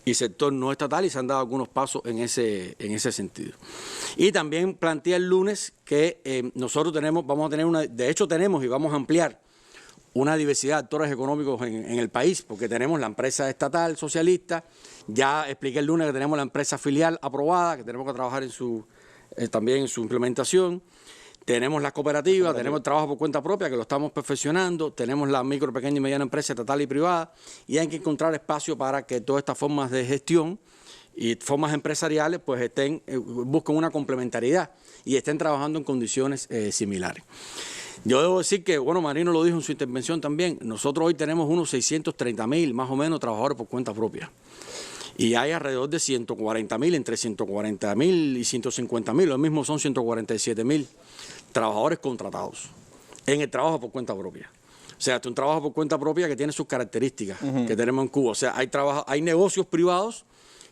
y sector no estatal, y se han dado algunos pasos en ese sentido. Y también planteé el lunes que nosotros vamos a tener de hecho tenemos y vamos a ampliar una diversidad de actores económicos en el país, porque tenemos la empresa estatal socialista, ya expliqué el lunes que tenemos la empresa filial aprobada, que tenemos que trabajar también en su implementación. Tenemos las cooperativas, tenemos el trabajo por cuenta propia, que lo estamos perfeccionando, tenemos la micro, pequeña y mediana empresa estatal y privada, y hay que encontrar espacio para que todas estas formas de gestión y formas empresariales pues busquen una complementariedad y estén trabajando en condiciones similares. Yo debo decir que, bueno, Marino lo dijo en su intervención también, nosotros hoy tenemos unos 630.000 más o menos trabajadores por cuenta propia. Y hay alrededor de 140.000, entre 140.000 y 150.000, lo mismo son 147.000 trabajadores contratados en el trabajo por cuenta propia. O sea, es un trabajo por cuenta propia que tiene sus características que tenemos en Cuba. O sea, hay negocios privados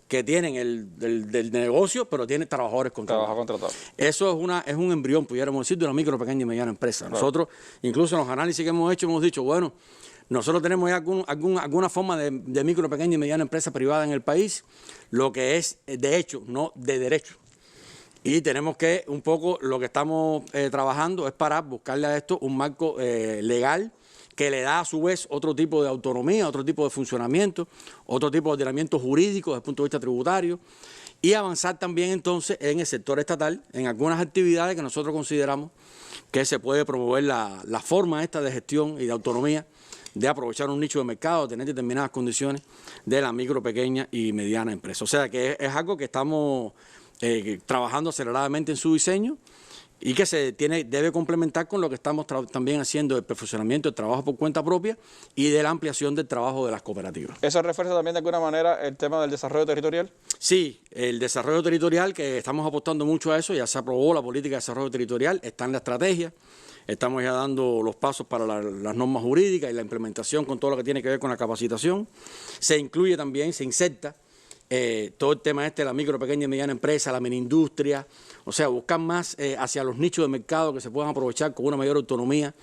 que tienen el negocio, pero tienen trabajadores contratados. Eso es un embrión, pudiéramos decir, de una micro, pequeña y mediana empresa. Claro. Nosotros, incluso en los análisis que hemos hecho, hemos dicho, bueno, nosotros tenemos ya alguna forma de micro, pequeña y mediana empresa privada en el país, lo que es de hecho, no de derecho. Y tenemos que, un poco, lo que estamos trabajando es para buscarle a esto un marco legal que le da a su vez otro tipo de autonomía, otro tipo de funcionamiento, otro tipo de ordenamiento jurídico desde el punto de vista tributario, y avanzar también entonces en el sector estatal, en algunas actividades que nosotros consideramos que se puede promover la forma esta de gestión y de autonomía, de aprovechar un nicho de mercado, tener determinadas condiciones de la micro, pequeña y mediana empresa. O sea que es algo que estamos trabajando aceleradamente en su diseño y que debe complementar con lo que estamos también haciendo del perfeccionamiento del trabajo por cuenta propia y de la ampliación del trabajo de las cooperativas. ¿Eso refuerza también de alguna manera el tema del desarrollo territorial? Sí, el desarrollo territorial, que estamos apostando mucho a eso, ya se aprobó la política de desarrollo territorial, está en la estrategia. Estamos ya dando los pasos para las normas jurídicas y la implementación con todo lo que tiene que ver con la capacitación. Se incluye también, se inserta todo el tema de la micro, pequeña y mediana empresa, la mini industria, o sea, buscar más hacia los nichos de mercado que se puedan aprovechar con una mayor autonomía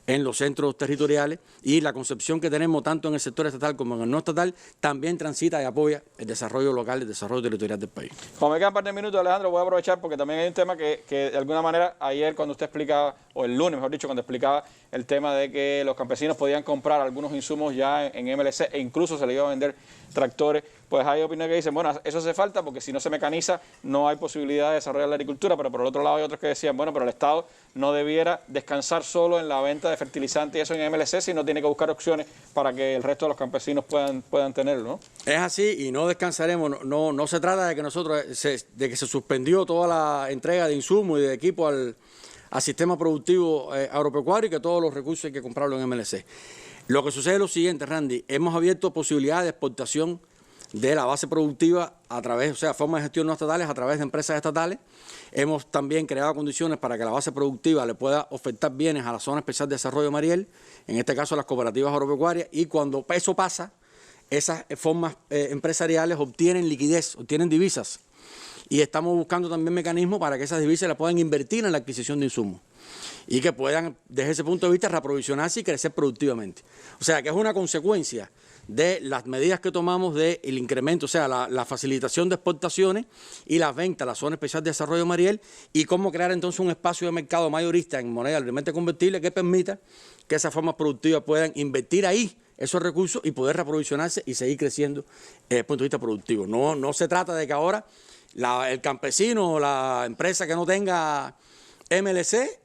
en los centros territoriales, y la concepción que tenemos tanto en el sector estatal como en el no estatal también transita y apoya el desarrollo local, el desarrollo territorial del país. Como me quedan un par de minutos, Alejandro, voy a aprovechar porque también hay un tema que de alguna manera ayer cuando usted explicaba, o el lunes mejor dicho, cuando explicaba el tema de que los campesinos podían comprar algunos insumos ya en MLC e incluso se le iba a vender tractores, pues hay opiniones que dicen, bueno, eso hace falta porque si no se mecaniza no hay posibilidad de desarrollar la agricultura, pero por el otro lado hay otros que decían, bueno, pero el Estado no debiera descansar solo en la venta de fertilizantes y eso en MLC, sino tiene que buscar opciones para que el resto de los campesinos puedan tenerlo, ¿no? Es así y no descansaremos, no se trata de que de que se suspendió toda la entrega de insumos y de equipo al sistema productivo agropecuario y que todos los recursos hay que comprarlo en MLC. Lo que sucede es lo siguiente, Randy, hemos abierto posibilidades de exportación de la base productiva a través, o sea, formas de gestión no estatales a través de empresas estatales. Hemos también creado condiciones para que la base productiva le pueda ofertar bienes a la Zona Especial de Desarrollo Mariel, en este caso las cooperativas agropecuarias, y cuando eso pasa, esas formas empresariales obtienen liquidez, obtienen divisas, y estamos buscando también mecanismos para que esas divisas las puedan invertir en la adquisición de insumos y que puedan, desde ese punto de vista, reaprovisionarse y crecer productivamente. O sea, que es una consecuencia de las medidas que tomamos del incremento, o sea, la facilitación de exportaciones y las ventas a la Zona Especial de Desarrollo Mariel, y cómo crear entonces un espacio de mercado mayorista en moneda libremente convertible que permita que esas formas productivas puedan invertir ahí esos recursos y poder reaprovisionarse y seguir creciendo desde el punto de vista productivo. No se trata de que ahora el campesino o la empresa que no tenga MLC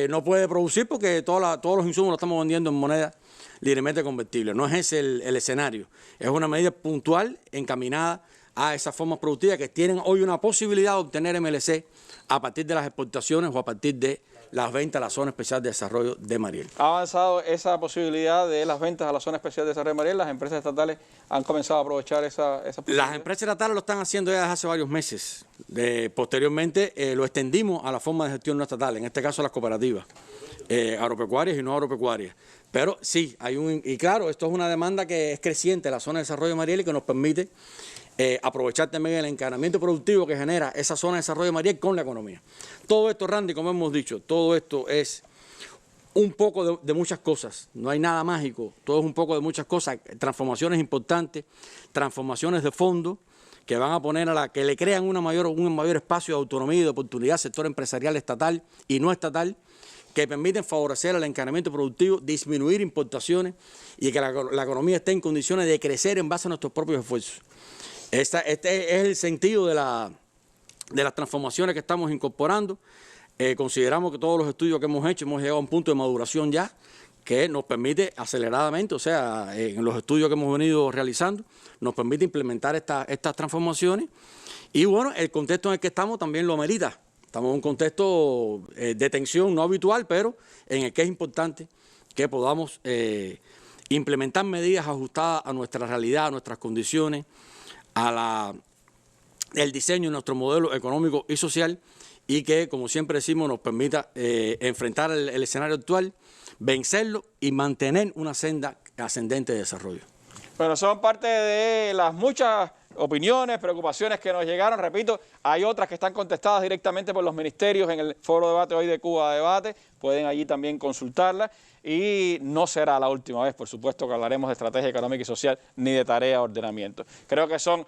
no puede producir porque todos los insumos los estamos vendiendo en moneda libremente convertible. No es ese el escenario. Es una medida puntual encaminada a esas formas productivas que tienen hoy una posibilidad de obtener MLC a partir de las exportaciones o a partir de las ventas a la Zona Especial de Desarrollo de Mariel. ¿Ha avanzado esa posibilidad de las ventas a la Zona Especial de Desarrollo de Mariel? ¿Las empresas estatales han comenzado a aprovechar esa posibilidad? Las empresas estatales lo están haciendo ya desde hace varios meses. Posteriormente lo extendimos a la forma de gestión no estatal, en este caso las cooperativas agropecuarias y no agropecuarias. Pero sí, y claro, esto es una demanda que es creciente en la Zona de Desarrollo de Mariel y que nos permite aprovechar también el encadenamiento productivo que genera esa Zona de Desarrollo de Mariel con la economía. Todo esto, Randy, como hemos dicho, todo esto es un poco de muchas cosas, no hay nada mágico, todo es un poco de muchas cosas, transformaciones importantes, transformaciones de fondo que van a poner que le crean un mayor espacio de autonomía y de oportunidad al sector empresarial estatal y no estatal, que permiten favorecer el encadenamiento productivo, disminuir importaciones y que la economía esté en condiciones de crecer en base a nuestros propios esfuerzos. Este es el sentido de las transformaciones que estamos incorporando. Consideramos que todos los estudios que hemos hecho hemos llegado a un punto de maduración ya que nos permite aceleradamente, o sea, en los estudios que hemos venido realizando, nos permite implementar estas transformaciones. Y bueno, el contexto en el que estamos también lo amerita. Estamos en un contexto de tensión no habitual, pero en el que es importante que podamos implementar medidas ajustadas a nuestra realidad, a nuestras condiciones, el diseño de nuestro modelo económico y social, y que, como siempre decimos, nos permita enfrentar el escenario actual, vencerlo y mantener una senda ascendente de desarrollo. Bueno, son parte de las muchas opiniones, preocupaciones que nos llegaron. Repito, hay otras que están contestadas directamente por los ministerios en el foro de debate hoy de Cuba Debate. Pueden allí también consultarlas. Y no será la última vez, por supuesto, que hablaremos de estrategia económica y social ni de tarea de ordenamiento. Creo que son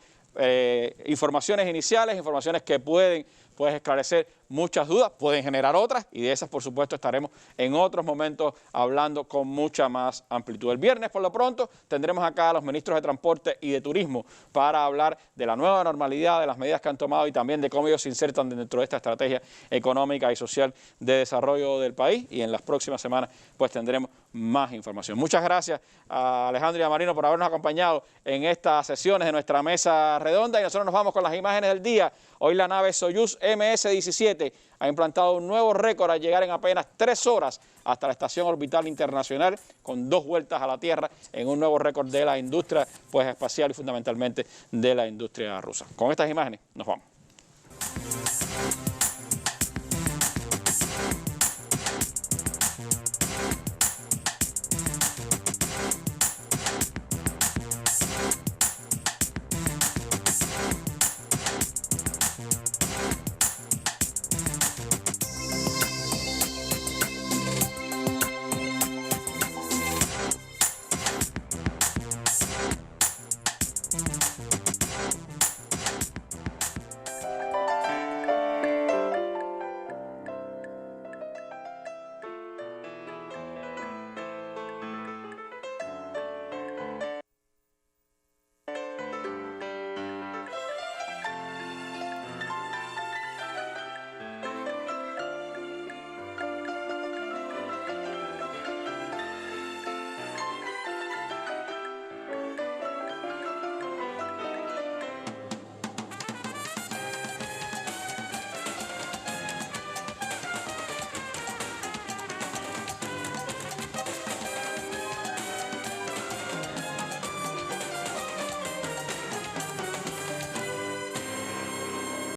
informaciones iniciales, informaciones que pueden esclarecer muchas dudas, pueden generar otras, y de esas, por supuesto, estaremos en otros momentos hablando con mucha más amplitud. El viernes, por lo pronto, tendremos acá a los ministros de Transporte y de Turismo para hablar de la nueva normalidad, de las medidas que han tomado y también de cómo ellos se insertan dentro de esta estrategia económica y social de desarrollo del país, y en las próximas semanas pues tendremos más información. Muchas gracias a Alejandro y a Marino por habernos acompañado en estas sesiones de nuestra mesa redonda, y nosotros nos vamos con las imágenes del día. Hoy la nave Soyuz MS-17 ha implantado un nuevo récord al llegar en apenas 3 horas hasta la Estación Orbital Internacional, con 2 vueltas a la Tierra, en un nuevo récord de la industria espacial y fundamentalmente de la industria rusa. Con estas imágenes nos vamos.